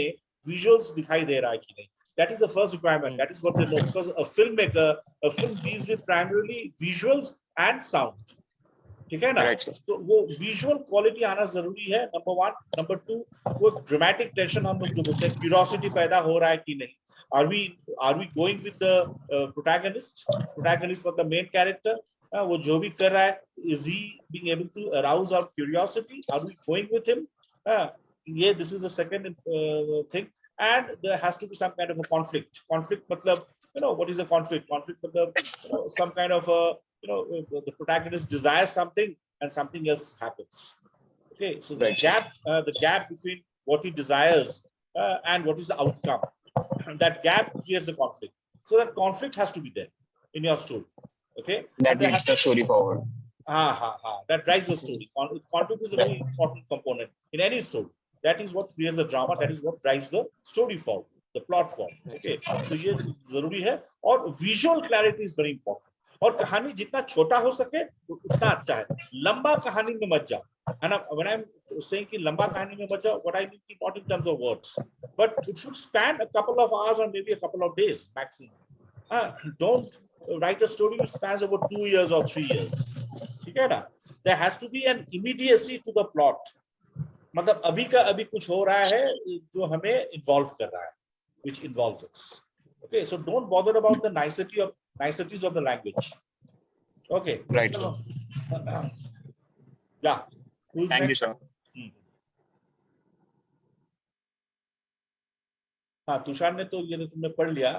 विजुअल्स दिखाई दे रहा है कि नहीं. That is the first requirement. That is what they know, because a filmmaker, a film deals with primarily visuals and sound. ठीक है ना? तो वो विजुअल क्वालिटी आना जरूरी है, नंबर 1. नंबर 2, वो ड्रामेटिक टेंशन हम लोग जो बोलते हैं, क्यूरियोसिटी पैदा हो रहा है कि नहीं. Are we going with the protagonist मतलब मेन कैरेक्टर, वो जो भी कर रहा है, is he being able to arouse our curiosity, are we going with him. ये this is the second thing. And there has to be some kind of a conflict. Conflict matlab, what is a conflict? Conflict matlab, some kind of a, the protagonist desires something and something else happens. Okay, so the gap between what he desires and what is the outcome, that gap creates a conflict. So that conflict has to be there in your story. Okay, that moves the story forward. That drives the story. Conflict is a very important component in any story. That is what creates the drama. That is what drives the story forward, the plot forward. Okay, so ये जरूरी है. और visual clarity is very important. और कहानी जितना छोटा हो सके उतना अच्छा है. लंबा कहानी में मत जाओ, है ना. When I'm saying कि लंबा कहानी में मत जाओ, what I mean not in terms of words, but it should span a couple of hours or maybe a couple of days maximum. Don't write a story which spans over 2 years or 3 years. ठीक है ना. There has to be an immediacy to the plot. मतलब अभी का अभी कुछ हो रहा है जो हमें इन्वॉल्व कर रहा है, which involves us. Okay, so don't bother about the niceties of the language. Okay, right. Yeah, who's Thank next? you, sir. हाँ, तुषार ने तो ये तुमने पढ़ लिया.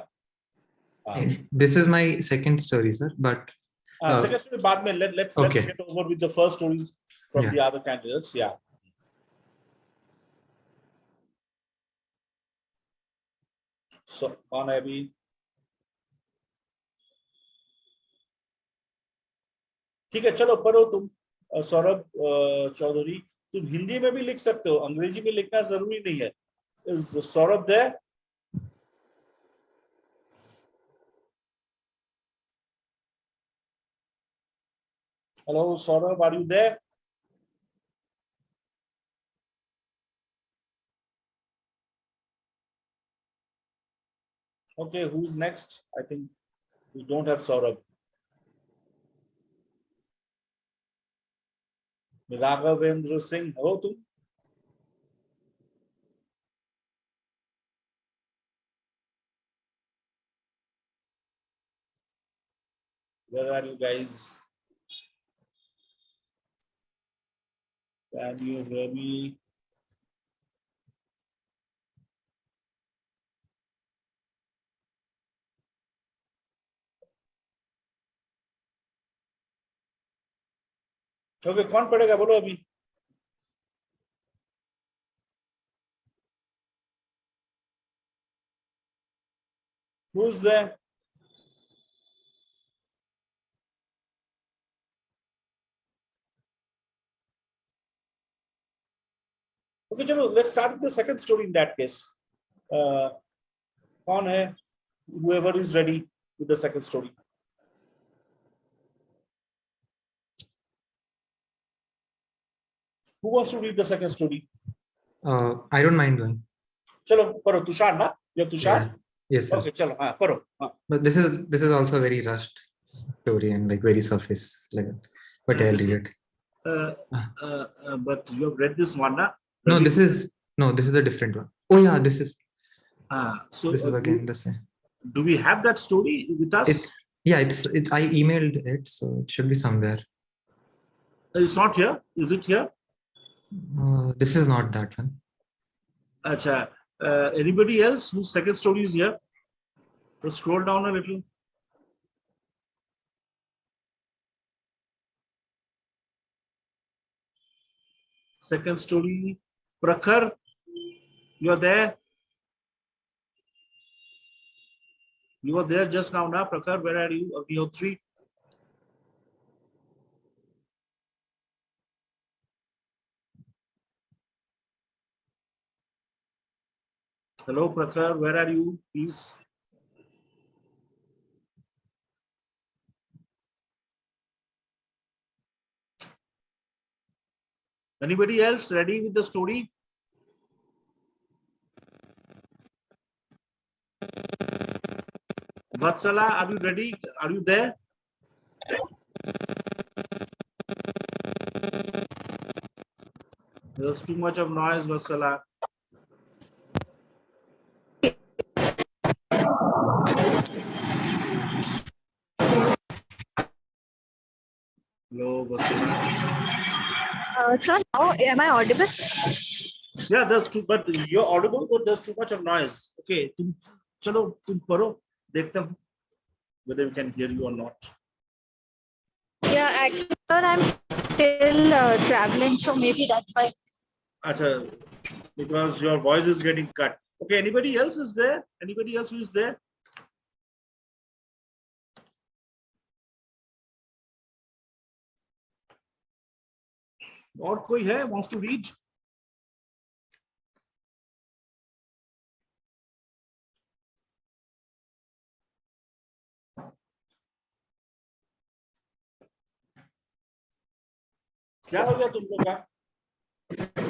This is my second story, sir, but second story बाद में. Let's get over with the first stories from the other candidates. Yeah. So कौन है अभी? ठीक है, चलो पढ़ो तुम. सौरभ चौधरी, तुम हिंदी में भी लिख सकते हो, अंग्रेजी में लिखना जरूरी नहीं है. Is Saurabh there? Hello, Saurabh, are you there? Okay, who's next? I think we don't have Saurabh. Raghavendra Singh, हो तुम? Where are you guys? Can you hear me? Okay, कौन पढ़ेगा बोलो अभी? Who's there? Okay, चलो, let's start with the second story in that case. कौन है? Whoever is ready with the second story. Who wants to read the second story? I don't mind going. चलो पढ़ो. तुषार ना? You're Tushar? Yes, sir. Okay, चलो, हाँ पढ़ो. But this is also a very rushed story and like very surface level. But I'll read it. But you have read this one, na? No, this is a different one. Oh yeah, this is. So this is again the same. Do we have that story with us? I emailed it, so it should be somewhere. It's not here. Is it here? This is not that one. Acha. Anybody else whose second story is here? Just scroll down a little. Second story. Prakhar, you are there? You were there just now, na? Prakhar, where are you? You have 3. Hello, Prakhar, where are you? Please. Anybody else ready with the story? Vatsala, are you ready? Are you there? There's too much of noise, Vatsala. Hello, Vatsala. Sir, now am I audible? Yeah, there's too, but you're audible, but there's too much of noise. Okay, chalo, tum paro, dekhta hu whether we can hear you or not. Yeah, actually, sir, I'm still traveling, so maybe that's why. Acha, because your voice is getting cut. Okay, anybody else is there? Anybody else who is there? और कोई है wants to read? क्या हो गया तुम लोग का?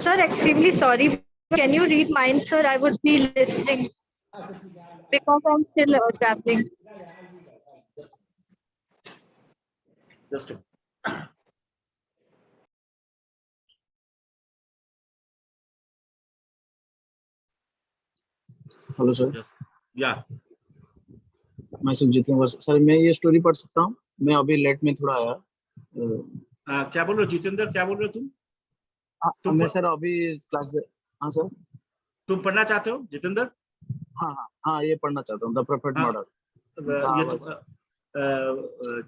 Sir, extremely sorry. Can you read mine, sir? I would be listening because I'm still traveling. Just a hello sir. yeah. मैं संजीत कुमार सर, मैं ये स्टोरी पढ़ सकता हूँ? मैं अभी लेट में थोड़ा आया। क्या बोल रहे हो जितेंद्र? क्या बोल रहे हो तुम? मैं सर अभी क्लास। हाँ सर। तुम पढ़ना चाहते हो जितेंद्र? हाँ, ये पढ़ना चाहता हूँ, द परफेक्ट मर्डर।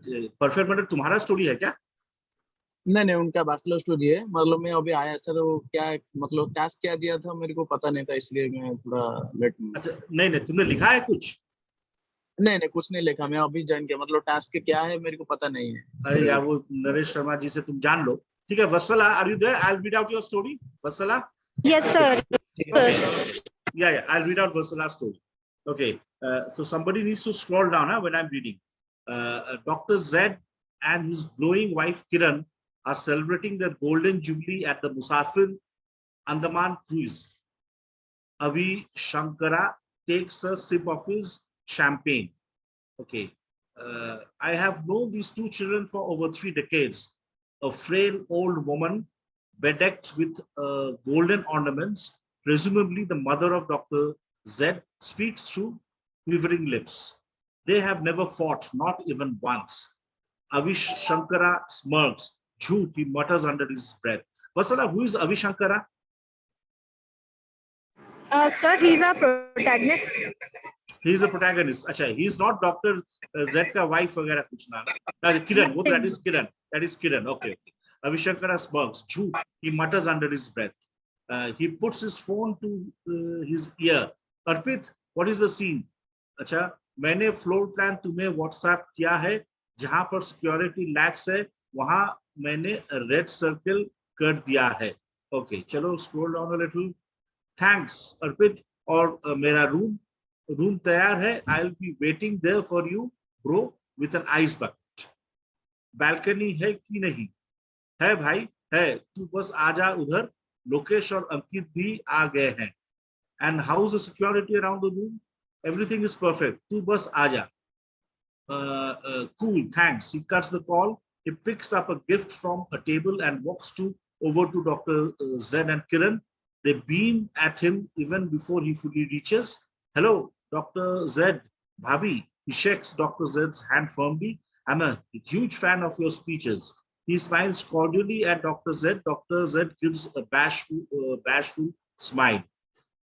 ये परफेक्ट मर्डर तुम्हारा स्टोरी है क्या? नहीं, उनका बैचलर स्टोरी है। मतलब मैं अभी आया सर, वो क्या मतलब टास्क क्या दिया था मेरे को पता नहीं था, इसलिए मैं थोड़ा लेट में। अच्छा, नहीं तुमने लिखा है कुछ? नहीं, कुछ नहीं लिखा। मैं अभी जान के मतलब टास्क क्या है मेरे को पता नहीं है। अरे यार, वो नरेश शर्मा जी से तुम जान लो। ठीक है, Vatsala, are you there? I will read out your story. Vatsala? Yes, sir. Yeah, I'll read out Vatsala's story. Okay, so somebody needs to scroll down when I'm reading. Dr. Z and his glowing wife Kiran are celebrating their golden jubilee at the Musafir Andaman cruise. Avi Shankara takes a sip of his champagne. Okay, I have known these two children for over 3 decades. A frail old woman bedecked with golden ornaments, presumably the mother of Dr. Z, speaks through quivering lips. They have never fought, not even once. Avish Shankara smirks. Jhoot, he mutters under his breath. Vasala, who is Avish Shankara? Sir, he's a protagonist. He is a protagonist. Acha, he is not Dr. Z ka wife वगैरह कुछ ना. Kiran, that is Kiran. That is Kiran. Okay. Avish Shankara smirks. Jhoot, he mutters under his breath. He puts his phone to his ear. Arpit, what is the scene? अच्छा, मैंने floor plan तुम्हें WhatsApp किया है, जहां पर security lakhs है, वहां मैंने रेड सर्कल कर दिया है. ओके, चलो scroll down a little. Thanks Arpit. और मेरा रूम तैयार है. I will be waiting there for you bro with an ice bucket. Balcony है कि नहीं? है भाई, है. तू बस आजा उधर. लोकेश और अंकित भी आ गए हैं. And how's the security around the room? Everything is perfect. Tu bas aaja. Cool, thanks. He cuts the call. He picks up a gift from a table and walks over to Dr. Z and Kiran. They beam at him even before he fully reaches. Hello, Dr. Z, Bhabhi. He shakes Dr. Z's hand firmly. I'm a huge fan of your speeches. He smiles cordially at Dr. Z. Dr. Z gives a bashful smile.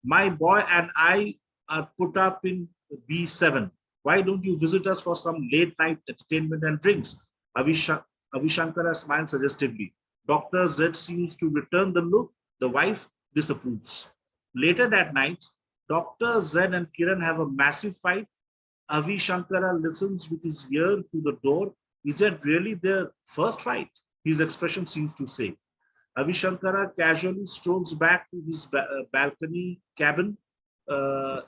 My boy and I are put up in B7. Why don't you visit us for some late night entertainment and drinks? Avishankara smiles suggestively. Dr. Z seems to return the look. The wife disapproves. Later that night, Dr. Z and Kiran have a massive fight. Avishankara listens with his ear to the door. Is that really their first fight? His expression seems to say. Avishankara casually strolls back to his balcony cabin.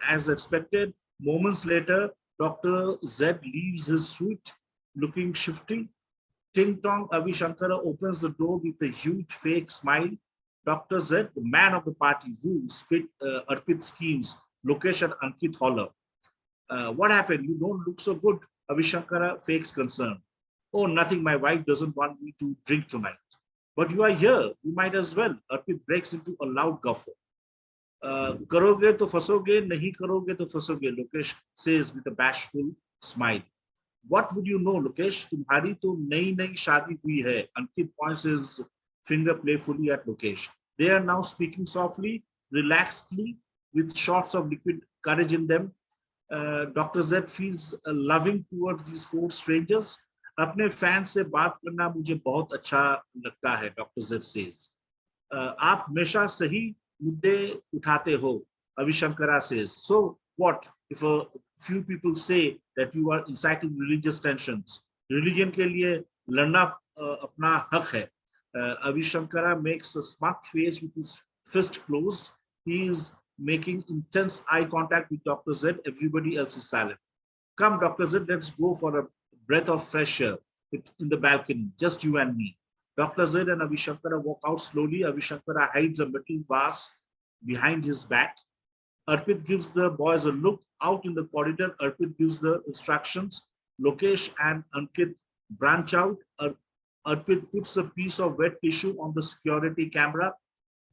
As expected, moments later, Dr. Z leaves his suite looking shifty. Ting tong, Avishankara opens the door with a huge fake smile. Dr. Z, the man of the party who spit Arpit schemes, Lokesh and Ankit holler. What happened? You don't look so good. Avishankara fakes concern. Oh, nothing. My wife doesn't want me to drink tonight. But you are here. You might as well. Arpit breaks into a loud guffaw. Karoge to fasoge, nahi karoge to fasoge, Lokesh says with a bashful smile. What would you know, Lokesh? Tumhari to nayi shaadi hui hai. Ankit points his finger playfully at Lokesh. They are now speaking softly, relaxedly, with shots of liquid courage in them. Dr. Z feels loving towards these four strangers. अपने fan से बात करना मुझे बहुत अच्छा लगता है, Dr. Z says. आप हमेशा सही मुद्दे उठाते हो, Avishankara says. So what if a few people say that you are inciting religious tensions? Religion के लिए लड़ना अपना हक है. Avishankara makes a smug face with his fist closed. He is making intense eye contact with Dr. Z. Everybody else is silent. Come, Dr. Z, let's go for a breath of fresh air in the balcony, just you and me. Dr. Z and Avishankara walk out slowly. Avishankara hides a metal vase behind his back. Arpit gives the boys a look out in the corridor. Arpit gives the instructions. Lokesh and Ankit branch out. Arpit puts a piece of wet tissue on the security camera.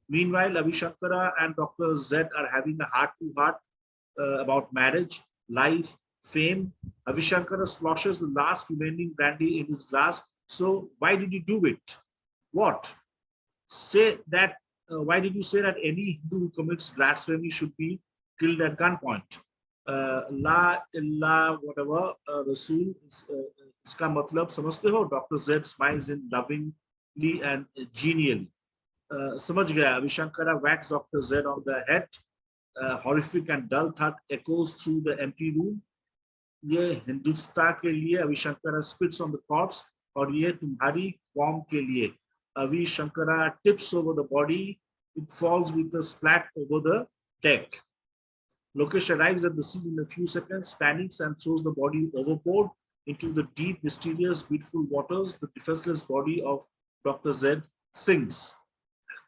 Meanwhile, Avishankara and Dr. Z are having a heart-to-heart about marriage, life, fame. Avishankara sloshes the last remaining brandy in his glass. So why did you do it? What? Say that. Why did you say that any Hindu who commits blasphemy should be killed at gunpoint? La illa whatever Rasul. Iska matlab samajhte ho? Dr. Z smiles in lovingly and genially. Samajh gaya. Avishankara whacks Dr. Z on the head. Horrific and dull thud echoes through the empty room. ये हिंदुस्तान के लिए Avishankara spits on the corpse और ये तुम्हारी कौम के लिए. Avishankara tips over the body. It falls with a splat over the deck. Lokesh arrives at the scene in a few seconds, panics and throws the body overboard into the deep, mysterious, beautiful waters. The defenseless body of Dr. Z sinks.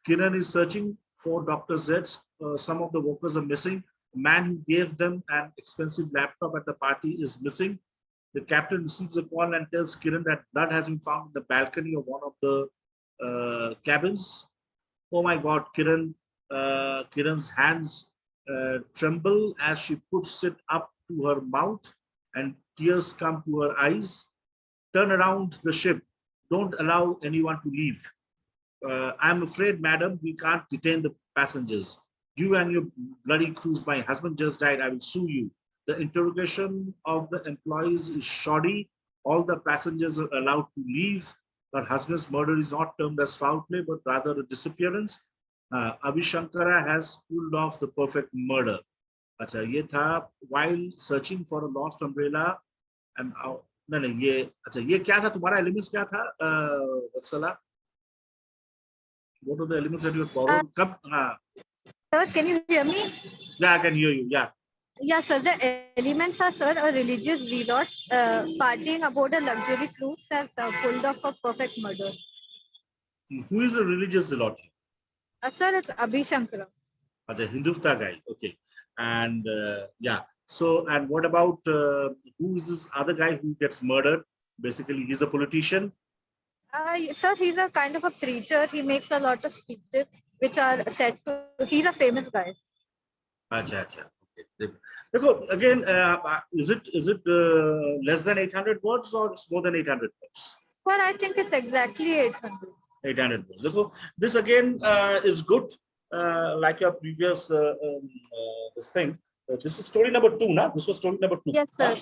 Kiran is searching for Dr. Z. Some of the workers are missing. The man who gave them an expensive laptop at the party is missing. The captain receives a call and tells Kiran that blood has been found in the balcony of one of the cabins. Oh my God, Kiran's hands tremble as she puts it up to her mouth and tears come to her eyes. Turn around the ship. Don't allow anyone to leave. I'm afraid, madam, we can't detain the passengers. You and your bloody crews, my husband just died, I will sue you. The interrogation of the employees is shoddy. All the passengers are allowed to leave. Her husband's murder is not termed as foul play, but rather a disappearance. Avishankara has pulled off the perfect murder. अच्छा ये था while searching for a lost umbrella and नहीं ये अच्छा ये क्या था तुम्हारा elements क्या था वत्सला? What are the elements that you have borrowed? Sir, can you hear me? Yeah, I can hear you. Yeah. Yeah, sir. The elements are, sir, a religious zealot partying aboard a luxury cruise has pulled off a perfect murder. Who is a religious zealot? Sir, it's Abhishankara. The Hindutva guy. Okay. And yeah. So, and what about who is this other guy who gets murdered? Basically, he's a politician. Sir, he's a kind of a preacher. He makes a lot of speeches which are said to. He's a famous guy. Acha. Okay. Again, is it less than 800 words or it's more than 800 words? Sir, I think it's exactly 800. 800 words. This again is good, like your previous this thing. This is story number 2, na? This was story number 2. Yes, sir.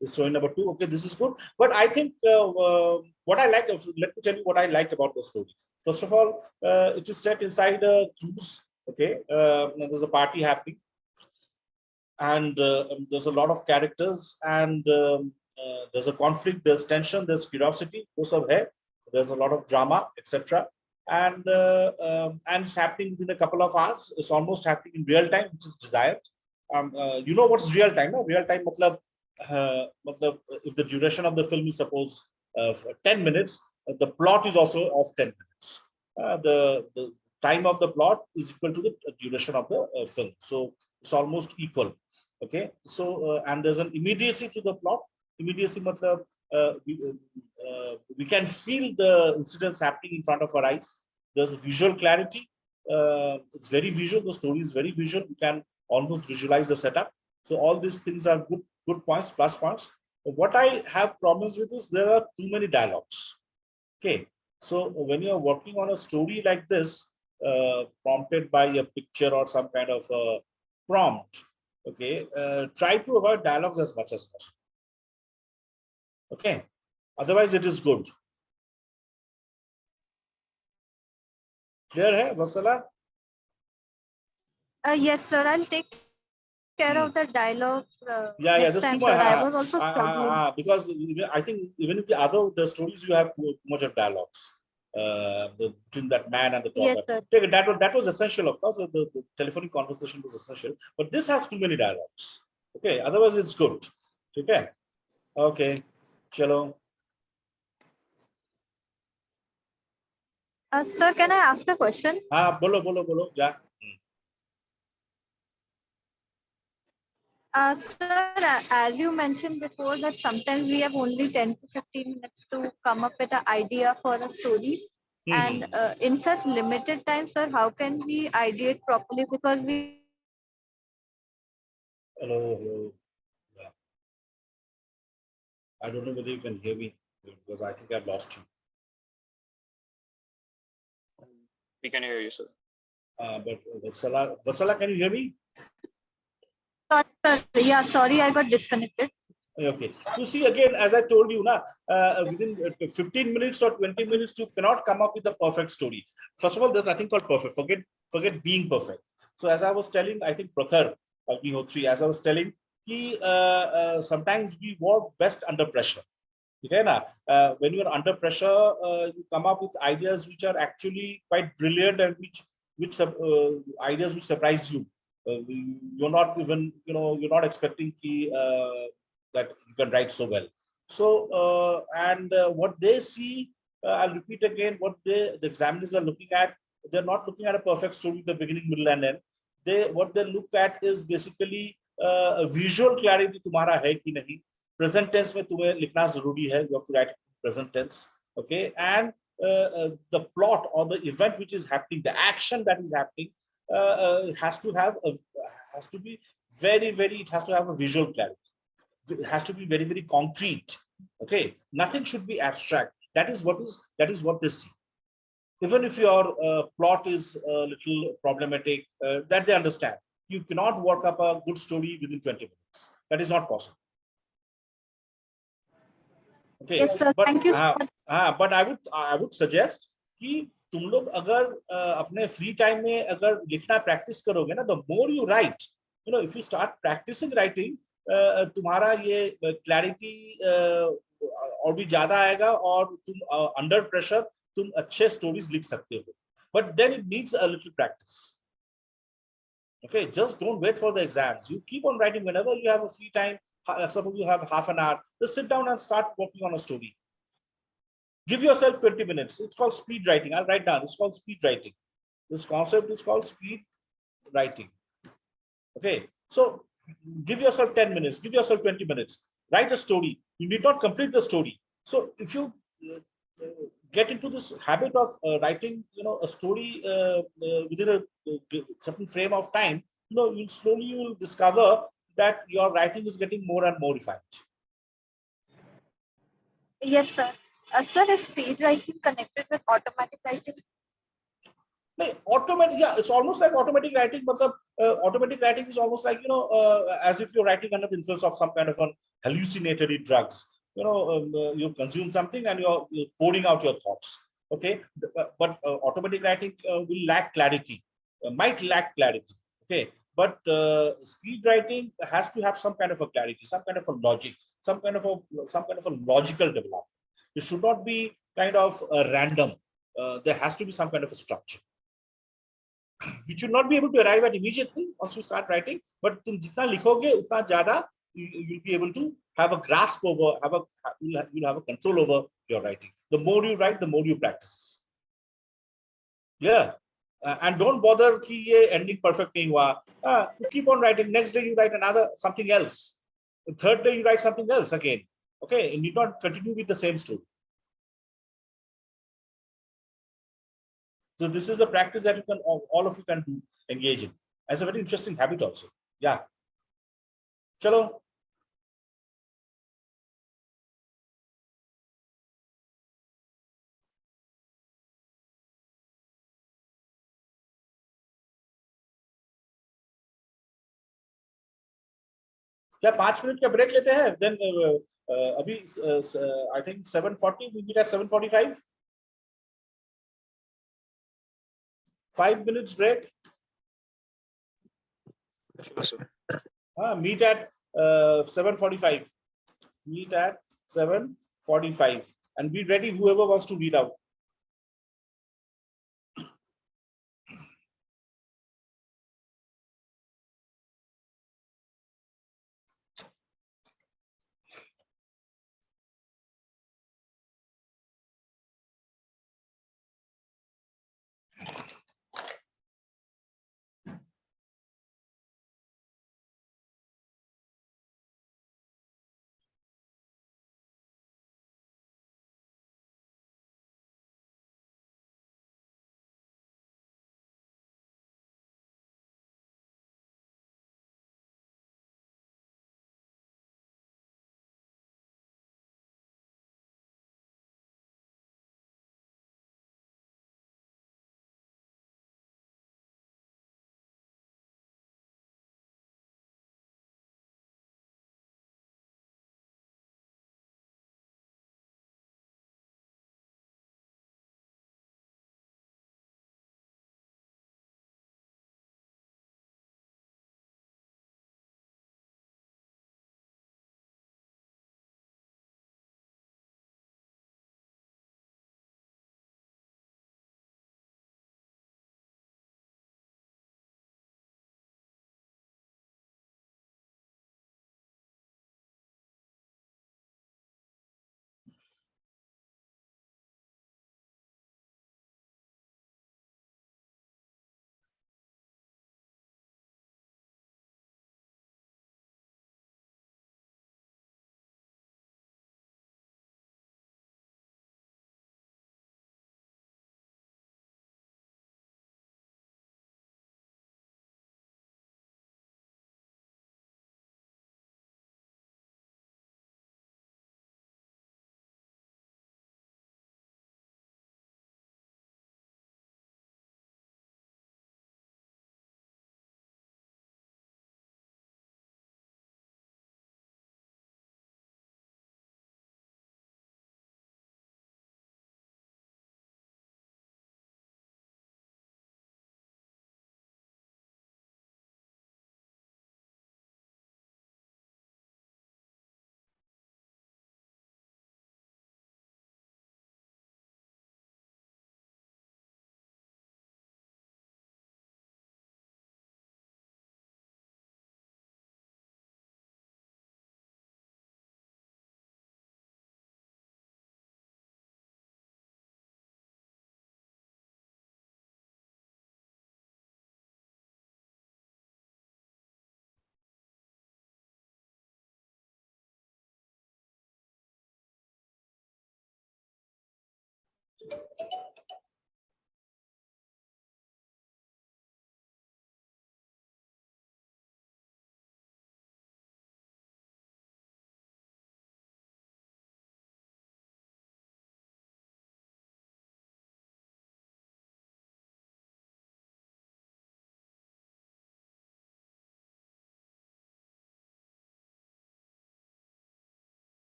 This is story number 2. Okay, this is good. But I think what I like, let me tell you what I liked about the story. First of all, it is set inside a cruise. Okay, there's a party happening, and there's a lot of characters, and there's a conflict, there's tension, there's curiosity. There's a lot of drama, etc. And it's happening within a couple of hours. It's almost happening in real time, which is desired. You know what's real time? No? Real time, matlab, if the duration of the film is suppose 10 minutes, the plot is also of 10 minutes. The time of the plot is equal to the duration of the film. So it's almost equal. Okay. So and there's an immediacy to the plot. Immediacy matlab, we can feel the incidents happening in front of our eyes. There's a visual clarity. It's very visual. The story is very visual. You can almost visualize the setup. So all these things are good points, plus points. But what I have problems with is there are too many dialogues. Okay. So when you're working on a story like this, prompted by a picture or some kind of a prompt, okay, try to avoid dialogues as much as possible. Okay. Otherwise, it is good. Clear hai, Vasala? Yes, sir. I'll take care of the dialogue Next time, sir. I was also struggling. because I think even if the stories you have too much of dialogues between that man and the daughter. Yes, that was essential, of course. The telephonic conversation was essential, but this has too many dialogues. Okay, otherwise it's good. Okay, okay, chalo. Sir, can I ask a question? Bolo, yeah. Sir, as you mentioned before that sometimes we have only 10 to 15 minutes to come up with an idea for a story. And in such limited time, sir, how can we ideate properly? Because we... Hello. Yeah. I don't know whether you can hear me, because I think I've lost you. We can hear you, sir. But Vatsala, can you hear me? Yeah, sorry, I got disconnected. Okay. You see, again, as I told you, within 15 minutes or 20 minutes, you cannot come up with a perfect story. First of all, there's nothing called perfect. Forget being perfect. So as I was telling, I think Prakhar Agnihotri, as I was telling, sometimes we work best under pressure. Okay, when you're under pressure, you come up with ideas which are actually quite brilliant and which ideas which surprise you. You're not even, you're not expecting that you can write so well. So what they see, I'll repeat again, what the examiners are looking at, they're not looking at a perfect story, the beginning, middle, and end. What they look at is basically a visual clarity. Tumhara hai ki nahi? Present tense mein tumhe likhna zaruri hai. You have to write present tense. Okay, and the plot or the event which is happening, the action that is happening, has to be very, it has to have a visual clarity. It has to be very, very concrete. Okay, nothing should be abstract. That is what they see. Even if your plot is a little problematic, that they understand. You cannot work up a good story within 20 minutes. That is not possible. Okay. Yes, sir. Thank you so much. But I would suggest कि तुम लोग अगर अपने free time में अगर लिखना practice करोगे ना, the more you write, if you start practicing writing, तुम्हारा ये clarity और भी ज़्यादा आएगा और तुम under pressure तुम अच्छे stories लिख सकते हो. But then it needs a little practice. Okay, just don't wait for the exams. You keep on writing whenever you have a free time. Suppose you have half an hour, just sit down and start working on a story. Give yourself 20 minutes. It's called speed writing. I'll write down. It's called speed writing. This concept is called speed writing. Okay, so give yourself 10 minutes. Give yourself 20 minutes. Write a story. You need not complete the story. So if you get into this habit of writing, a story within a certain frame of time, you will discover that your writing is getting more and more refined. Yes, sir. Sir, is speed writing connected with automatic writing? Automatic, yeah, it's almost like automatic writing, but automatic writing is almost like, as if you're writing under the influence of some kind of an hallucinatory drugs. You consume something and you're pouring out your thoughts. Okay, but automatic writing will lack clarity, might lack clarity. Okay, but speed writing has to have some kind of a clarity, some kind of a logic, some kind of a logical development. It should not be kind of random. There has to be some kind of a structure. You should not be able to arrive at immediately once you start writing, but tum jitna likhoge utna zyada you'll be able to have a grasp over, you'll have a control over your writing. The more you write, the more you practice. Yeah. And don't bother कि ये ending perfect नहीं हुआ. You keep on writing. Next day you write another something else. The third day you write something else again. Okay, you need not continue with the same story. So this is a practice that you can all of you can do, engage in as a very interesting habit also. Yeah. Chalo. क्या 5 minute का break लेते हैं then अभी I think 7:40 we meet at 7:45 5 minutes break meet at 7:45 meet at 7:45 and be ready whoever wants to read out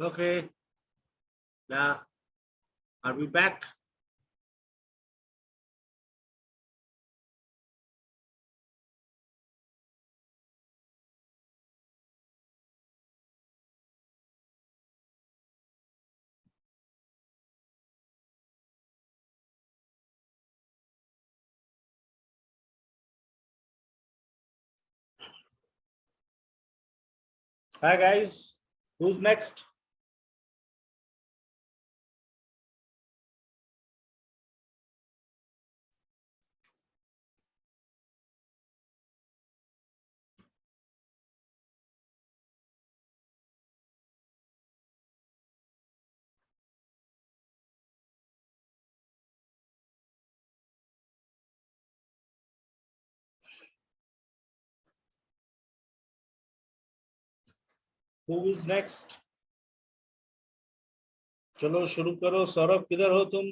Okay. Yeah. Are we back? Hi guys. Who's next? Who is next? चलो शुरू करो. सौरभ किधर हो तुम?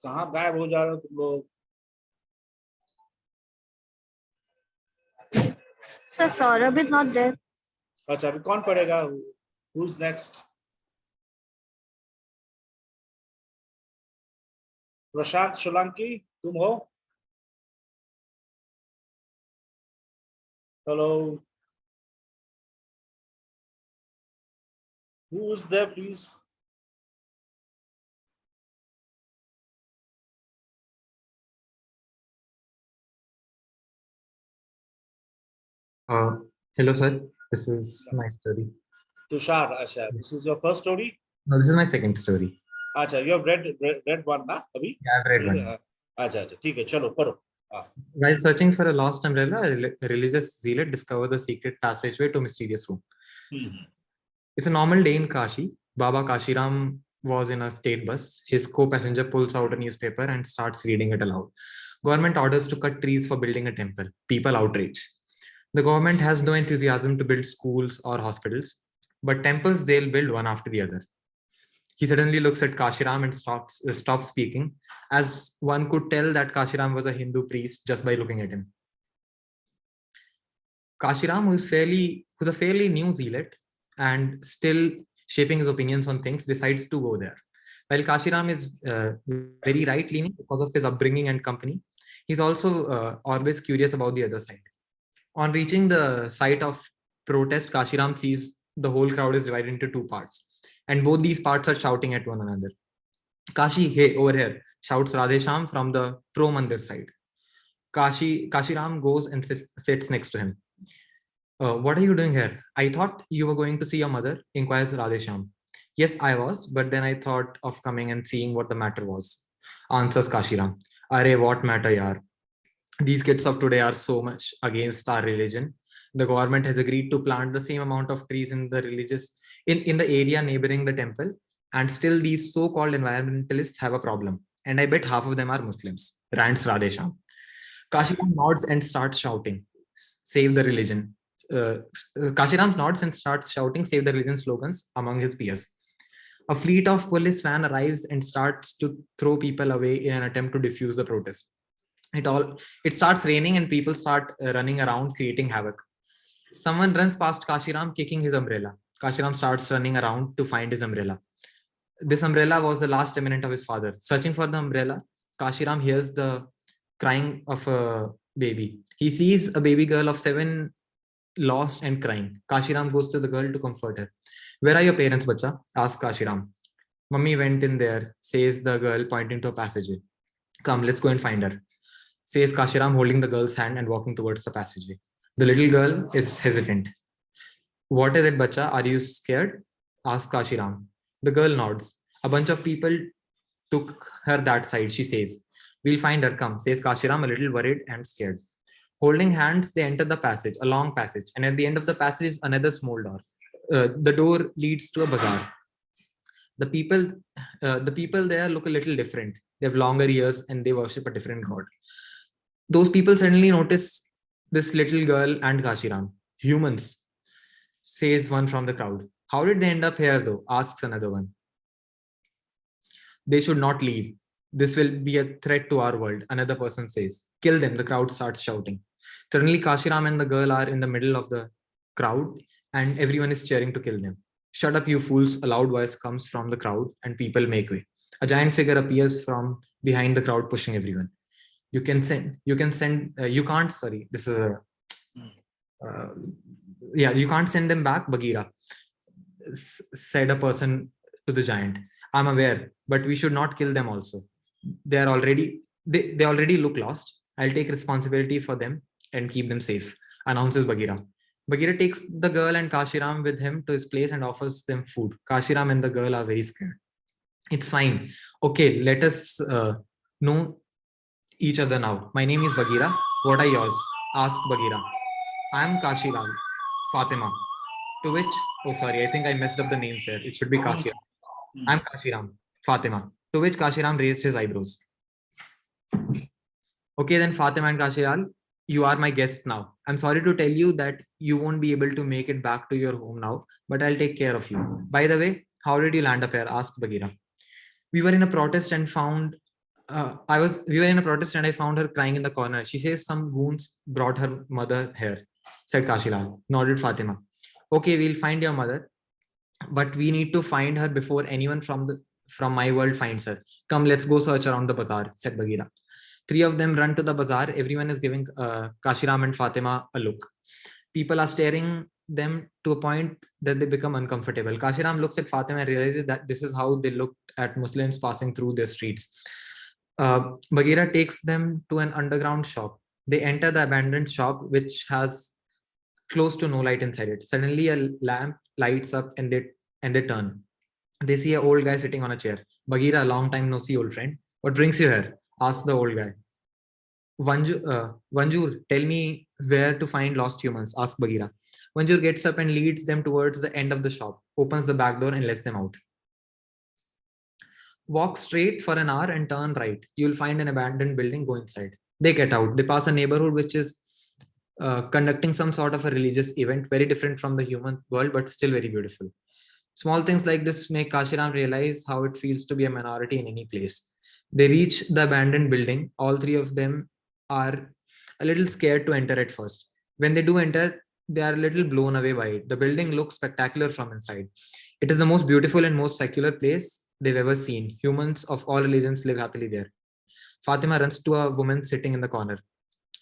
कहाँ गायब हो जा रहे हो तुम लोग? Sir, Saurabh is not there. अच्छा अभी कौन पढ़ेगा? Who's next? प्रशांत सोलंकी तुम हो? Hello. Who is there, please? Hello, sir. This is my story. Tushar, Asha. This is your first story? No, this is my second story. Acha, you have read one na abhi? Yeah, I've read one. Acha, theek hai, chalo, paro. While searching for a lost umbrella, a religious zealot discovered the secret passageway to mysterious room. It's a normal day in Kashi. Baba Kashiram was in a state bus. His co-passenger pulls out a newspaper and starts reading it aloud. Government orders to cut trees for building a temple. People outrage. The government has no enthusiasm to build schools or hospitals, but temples they'll build one after the other. He suddenly looks at Kashiram and stops speaking, as one could tell that Kashiram was a Hindu priest just by looking at him. Kashiram, who's a fairly new zealot and still shaping his opinions on things, decides to go there. While Kashiram is very right-leaning because of his upbringing and company, he's also always curious about the other side. On reaching the site of protest, Kashiram sees the whole crowd is divided into two parts, and both these parts are shouting at one another. Kashi, hey, over here, shouts Radhesham from the pro-mandir side. Kashiram goes and sits next to him. What are you doing here? I thought you were going to see your mother, inquires Radhesham. Yes, I was, but then I thought of coming and seeing what the matter was, answers Kashiram. Arey, what matter, yaar? These kids of today are so much against our religion. The government has agreed to plant the same amount of trees in the in the area neighboring the temple, and still these so-called environmentalists have a problem. And I bet half of them are Muslims, rants Radhesham. Kashiram nods and starts shouting, save the religion. Kashiram nods and starts shouting save the religion slogans among his peers. A fleet of police van arrives and starts to throw people away in an attempt to defuse the protest. It starts raining and people start running around creating havoc. Someone runs past Kashiram kicking his umbrella. Kashiram starts running around to find his umbrella. This umbrella was the last remnant of his father. Searching for the umbrella, Kashiram hears the crying of a baby. He sees a baby girl of 7 lost and crying. Kashiram goes to the girl to comfort her. Where are your parents, bacha? Asks Kashiram. Mummy went in there, says the girl, pointing to a passageway. Come, let's go and find her, says Kashiram, holding the girl's hand and walking towards the passageway. The little girl is hesitant. What is it, bacha? Are you scared? Asks Kashiram. The girl nods. A bunch of people took her that side, she says. We'll find her, come, says Kashiram, a little worried and scared. Holding hands, they enter the passage, a long passage, and at the end of the passage is another small door. The door leads to a bazaar. The people there look a little different. They have longer ears and they worship a different god. Those people suddenly notice this little girl and Kashiram. Humans, says one from the crowd. How did they end up here though? Asks another one. They should not leave. This will be a threat to our world, another person says. Kill them, the crowd starts shouting. Suddenly Kashiram and the girl are in the middle of the crowd and everyone is cheering to kill them. Shut up, you fools, a loud voice comes from the crowd and people make way. A giant figure appears from behind the crowd pushing everyone. You can't, sorry, this is a, you can't send them back, Bagheera, said a person to the giant. I'm aware, but we should not kill them also. They already look lost. I'll take responsibility for them and keep them safe, announces Bagheera. Bagheera takes the girl and Kashiram with him to his place and offers them food. Kashiram and the girl are very scared. It's fine. Okay, let us know each other now. My name is Bagheera. What are yours? Asked Bagheera. I'm Kashiram, Fatima. To which, oh sorry, I think I messed up the names here. It should be Kashiram. I'm Kashiram, Fatima. To which Kashiram raised his eyebrows. Okay, then Fatima and Kashiram, you are my guests now. I'm sorry to tell you that you won't be able to make it back to your home now, but I'll take care of you. By the way, how did you land up here? Asked Bagheera. We were in a protest and found I found her crying in the corner. She says some goons brought her mother here, said Kashiram. Nodded Fatima. Okay, we'll find your mother, but we need to find her before anyone from my world finds her. Come, let's go search around the bazaar, said Bagheera. Three of them run to the bazaar. Everyone is giving Kashiram and Fatima a look. People are staring them to a point that they become uncomfortable. Kashiram looks at Fatima and realizes that this is how they looked at Muslims passing through their streets. Bagheera takes them to an underground shop. They enter the abandoned shop, which has close to no light inside it. Suddenly a lamp lights up and they turn. They see an old guy sitting on a chair. Bagheera, long time no see, old friend. What brings you here? Asks the old guy. Vanjur, tell me where to find lost humans, asks Bagheera. Vanjur gets up and leads them towards the end of the shop, opens the back door and lets them out. Walk straight for an hour and turn right. You'll find an abandoned building, go inside. They get out. They pass a neighborhood which is conducting some sort of a religious event, very different from the human world, but still very beautiful. Small things like this make Kashiram realize how it feels to be a minority in any place. They reach the abandoned building. All three of them are a little scared to enter at first. When they do enter, they are a little blown away by it. The building looks spectacular from inside. It is the most beautiful and most secular place they've ever seen. Humans of all religions live happily there. Fatima runs to a woman sitting in the corner.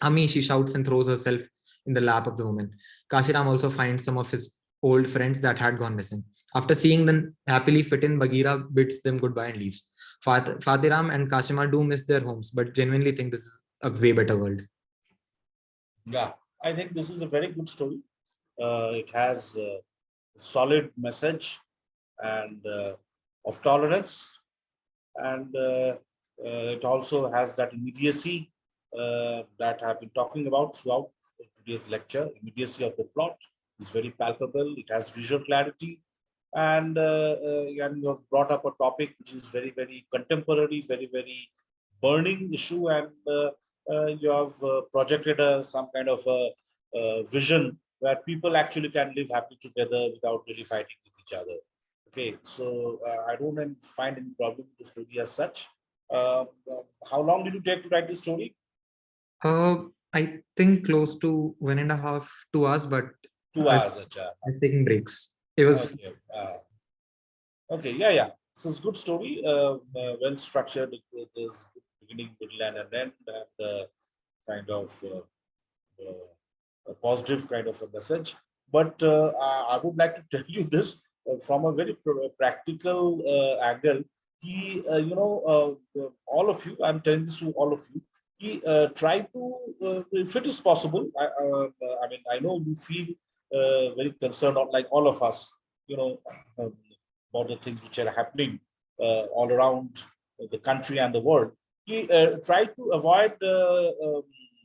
Ami, she shouts and throws herself in the lap of the woman. Kashiram also finds some of his old friends that had gone missing. After seeing them happily fit in, Bagheera bids them goodbye and leaves. Fatiram and Kashima do miss their homes, but genuinely think this is a way better world. Yeah, I think this is a very good story. It has a solid message and of tolerance, and it also has that immediacy that I've been talking about throughout today's lecture. Immediacy of the plot is very palpable. It has visual clarity, and you have brought up a topic which is very, very contemporary, very, very burning issue, and you have projected some kind of a vision where people actually can live happily together without really fighting with each other. Okay, so I don't find any problem with the story as such. How long did you take to write this story? I think close to 1.5, 2 hours, but 2 hours. I was taking breaks. It was okay. Yeah. So it's a good story, well structured. There's beginning, middle, and an end, and kind of a positive kind of a message. But I would like to tell you this from a very practical angle. All of you, I'm telling this to all of you. Try to, if it is possible. I mean, I know you feel very concerned, like all of us, about the things which are happening all around the country and the world. Try to avoid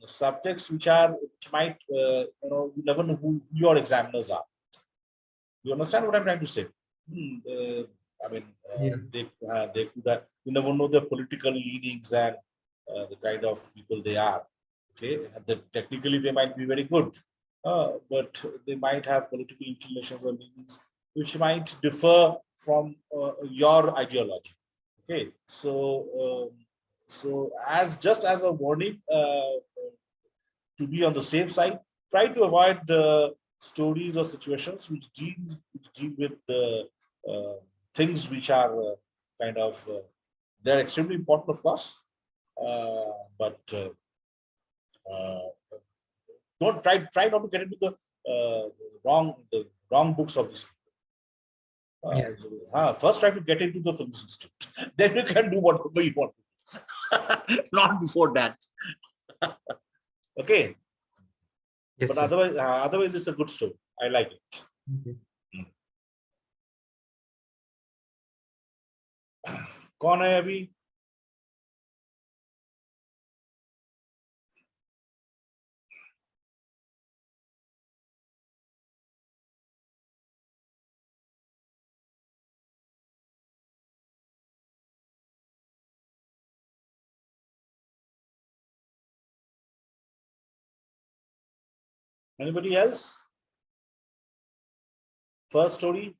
subjects which might, you never know who your examiners are. You understand what I'm trying to say? I mean, Yeah. they could have, you never know their political leanings and the kind of people they are. Okay, and technically they might be very good, but they might have political inclinations or leanings which might differ from your ideology. Okay, so just as a warning, to be on the safe side, try to avoid stories or situations which deal with things which are kind of they're extremely important, of course, but don't try not to get into the wrong books of this. First, try to get into the film institute. Then you can do whatever you want. Not before that. Okay. Yes, But sir. otherwise, it's a good story. I like it. Okay. कौन है अभी? Anybody else? First story.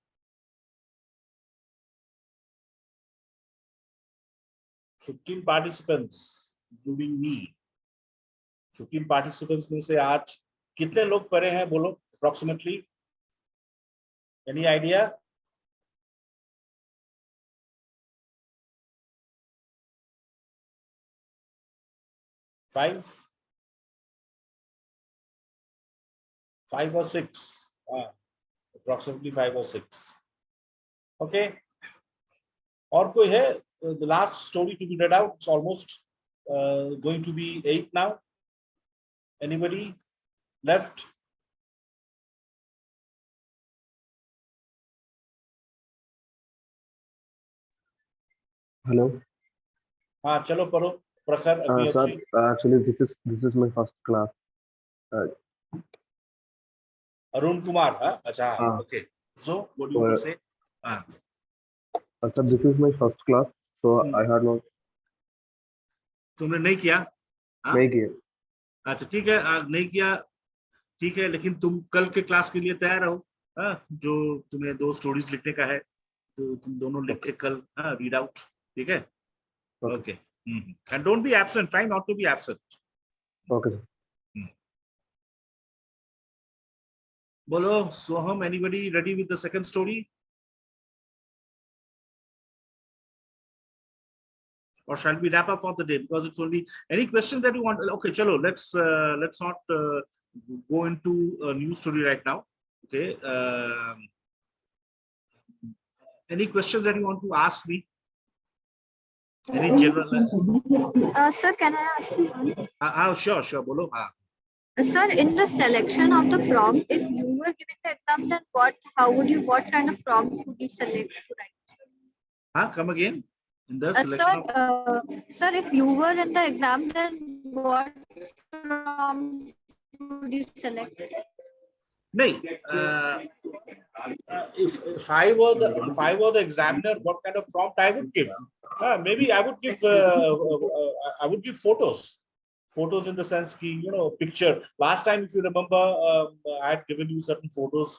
$15 participants, including me. 15 participants में से आज कितने लोग पढ़े हैं बोलो approximately? Any idea? Five or six? Approximately 5 or 6. Okay. और कोई है? The last story to be read out. It's almost going to be 8 now. Anybody left? Hello. हाँ चलो पढ़ो प्रखर अभी Sir, actually this is my first class. Arun Kumar, huh? Acha, okay. So what do you want to say? Sir, this is my first class, so I had not. तुमने नहीं किया? नहीं किया. अच्छा ठीक है, नहीं किया ठीक है, लेकिन तुम कल के क्लास के लिए तैयार रहो. जो तुम्हें 2 स्टोरीज लिखने का है तो तुम दोनों लिख के कल रीड आउट. ठीक है? Okay. And don't be absent. Try not to be absent. Okay, sir. Bolo, Soham, anybody ready with the second story? Or shall we wrap up for the day? Because it's only any questions that you want. Okay, chalo, let's not go into a new story right now. Okay. Any questions that you want to ask me? Any general? Sir, can I ask you one? Sure. Bolo. Sir, in the selection of the prompt, if you were giving the exam, then what kind of prompt would you select to write? Come again. In the selection sir, if you were in the exam, then what prompt would you select? No. If I were the examiner, what kind of prompt I would give? Maybe I would give photos. Photos in the sense ki, picture. Last time, if you remember, I had given you certain photos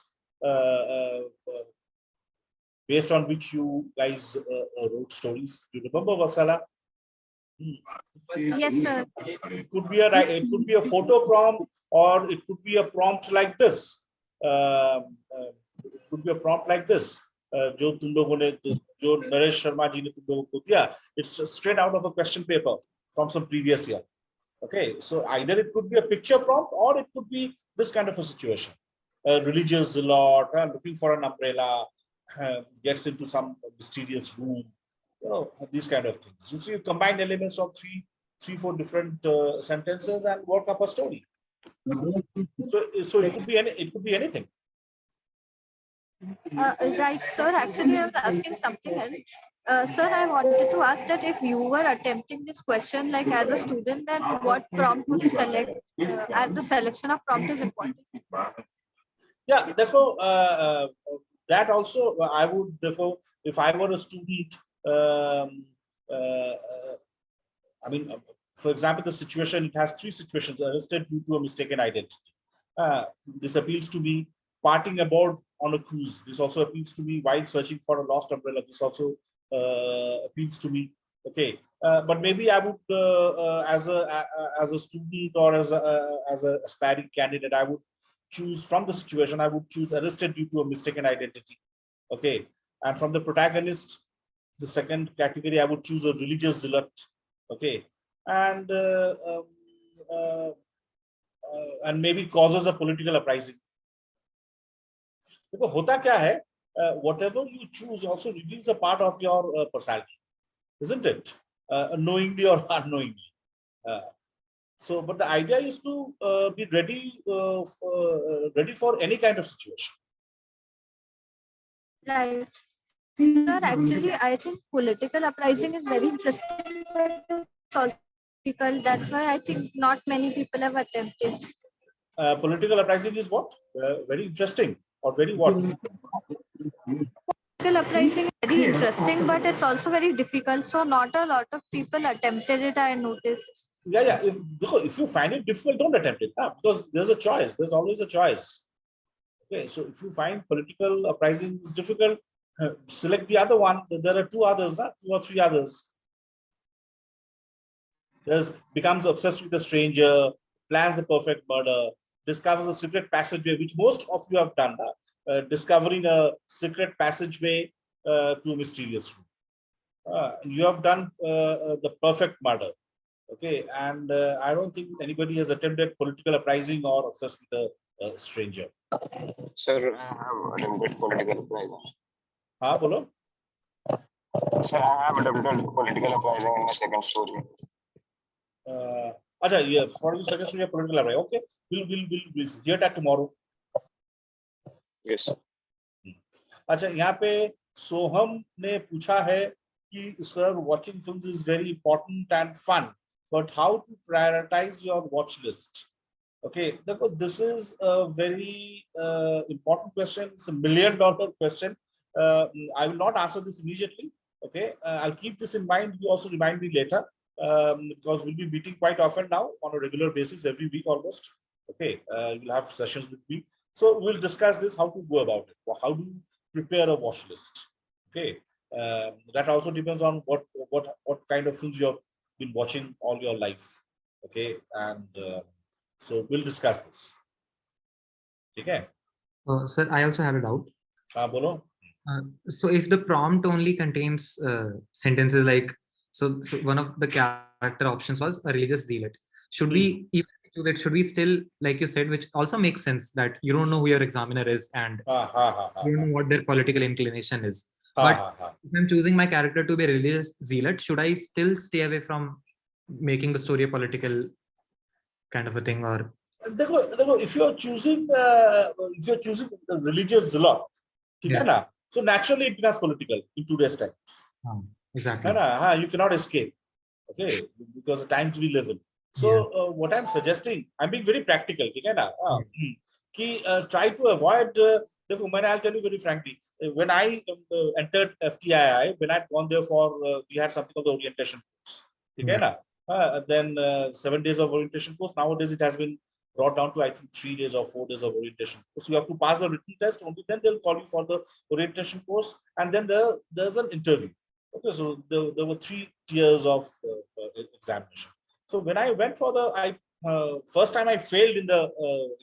based on which you guys wrote stories. You remember, Vasala? Yes, sir. It could be a photo prompt, or it could be a prompt like this. It could be a prompt like this. जो तुम लोगों ने जो नरेश शर्मा जी ने तुम लोगों को दिया, it's straight out of a question paper from some previous year. Okay, so either it could be a picture prompt or it could be this kind of a situation. A religious zealot looking for an umbrella, gets into some mysterious room, these kind of things. So you combine elements of three, 4 different sentences and work up a story. So it could be anything. Right, sir. Actually, I was asking something else. Sir, I wanted to ask that if you were attempting this question, like as a student, then what prompt would you select? As the selection of prompt is important. Yeah, देखो that also I would therefore, if I were a student, I mean, for example, the situation, it has three situations: arrested due to a mistaken identity. This appeals to me. Parting aboard on a cruise. This also appeals to me. While searching for a lost umbrella. This also appeals to me. Okay, but maybe I would, as a student or as a aspiring candidate, I would choose from the situation. I would choose arrested due to a mistaken identity. Okay, and from the protagonist, the second category, I would choose a religious zealot. Okay, and maybe causes a political uprising. Because hota kya hai, whatever you choose also reveals a part of your personality, isn't it? Knowingly or unknowingly. So, but the idea is to be ready, ready for any kind of situation. Right. Sir, actually, I think political uprising is very interesting, but it's also difficult. That's why I think not many people have attempted. Political uprising is what? Very interesting or very what? Political uprising is very interesting, but it's also very difficult. So not a lot of people attempted it, I noticed. Yeah. If you find it difficult, don't attempt it. Because there's a choice. There's always a choice. Okay, so if you find political uprising is difficult, select the other one. There are two others, 2 or 3 others. Becomes obsessed with a stranger, plans the perfect murder, discovers a secret passageway, which most of you have done. Discovering a secret passageway to a mysterious room. You have done the perfect murder. Okay, and I don't think anybody has attempted political uprising or obsessed with a stranger. Sir, I have attempted political uprising. Bolo? Sir, I have attempted political uprising in my second story. Yeah, for the second story, political uprising. Okay, we'll hear that tomorrow. Yes. अच्छा, यहाँ पे सोहम ने पूछा है कि sir, watching films is very important and fun, but how to prioritize your watch list? Okay, this is a very important question. It's $1 million question. I will not answer this immediately. Okay, I'll keep this in mind. You also remind me later, because we'll be meeting quite often now on a regular basis, every week almost. Okay, you'll have sessions with me. So we'll discuss this, how to go about it. How do you prepare a watch list? Okay, that also depends on what kind of films you have been watching all your life. Okay, and so we'll discuss this. Okay. Sir, I also have a doubt. Bolo. So if the prompt only contains sentences like, so one of the character options was a religious zealot. Should we even do that? Should we still, like you said, which also makes sense, that you don't know who your examiner is and you don't know what their political inclination is. But if I'm choosing my character to be a religious zealot, should I still stay away from making the story a political kind of a thing? Or if you're choosing the religious zealot, yeah, so naturally it becomes political in today's times. Exactly. You cannot escape. Okay, because the times we live in. So what I'm suggesting, I'm being very practical. Try to avoid. I'll tell you very frankly, when I entered FTII, when I'd gone there for, we had something called the orientation course. Then 7 days of orientation course. Nowadays it has been brought down to, I think, 3 days or 4 days of orientation. So you have to pass the written test, only then they'll call you for the orientation course, and then there's an interview. Okay, so there were 3 tiers of examination. So when I went for the, first time I failed in the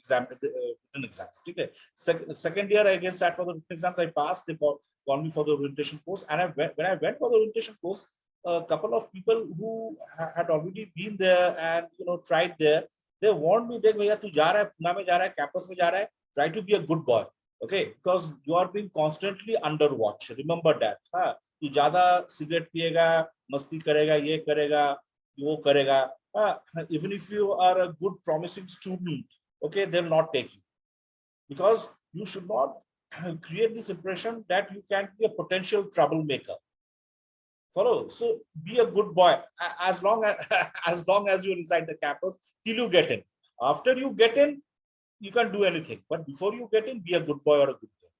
written exams. Okay, second year I again sat for the written exams. I passed. They called me for the orientation course, and when I went for the orientation course, a couple of people who had already been there and tried there, they warned me, "Dekh bhaiya, tu ja raha hai, Pune mein ja raha hai, campus mein ja raha hai, try to be a good boy." Okay, because you are being constantly under watch. Remember that. Tu zyada cigarette piyega, masti karega, ye karega, wo karega. Even if you are a good, promising student, okay, they will not take you, because you should not create this impression that you can be a potential troublemaker. Follow? So be a good boy as long as you're inside the campus till you get in. After you get in, you can't do anything. But before you get in, be a good boy or a good girl.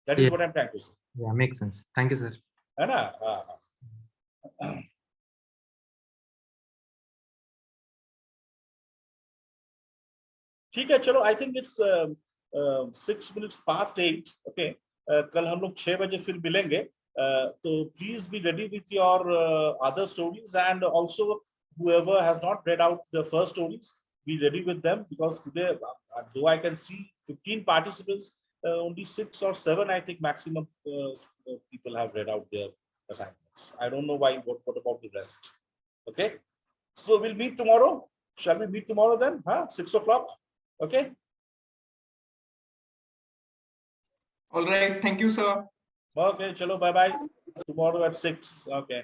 That is Yeah. what I'm trying to say. Yeah, makes sense. Thank you, sir. है ना? ठीक है, चलो, I think it's 6 minutes past 8. Okay, कल हम लोग 6 बजे फिर मिलेंगे. तो please be ready with your other stories, and also whoever has not read out the first stories, be ready with them, because today, though I can see 15 participants, only 6 or 7, I think, maximum people have read out their assignments. I don't know why. What about the rest? Okay, so we'll meet tomorrow. Shall we meet tomorrow then? 6 o'clock. Okay. All right. Thank you, sir. Okay. Chalo. Bye bye. Tomorrow at 6. Okay.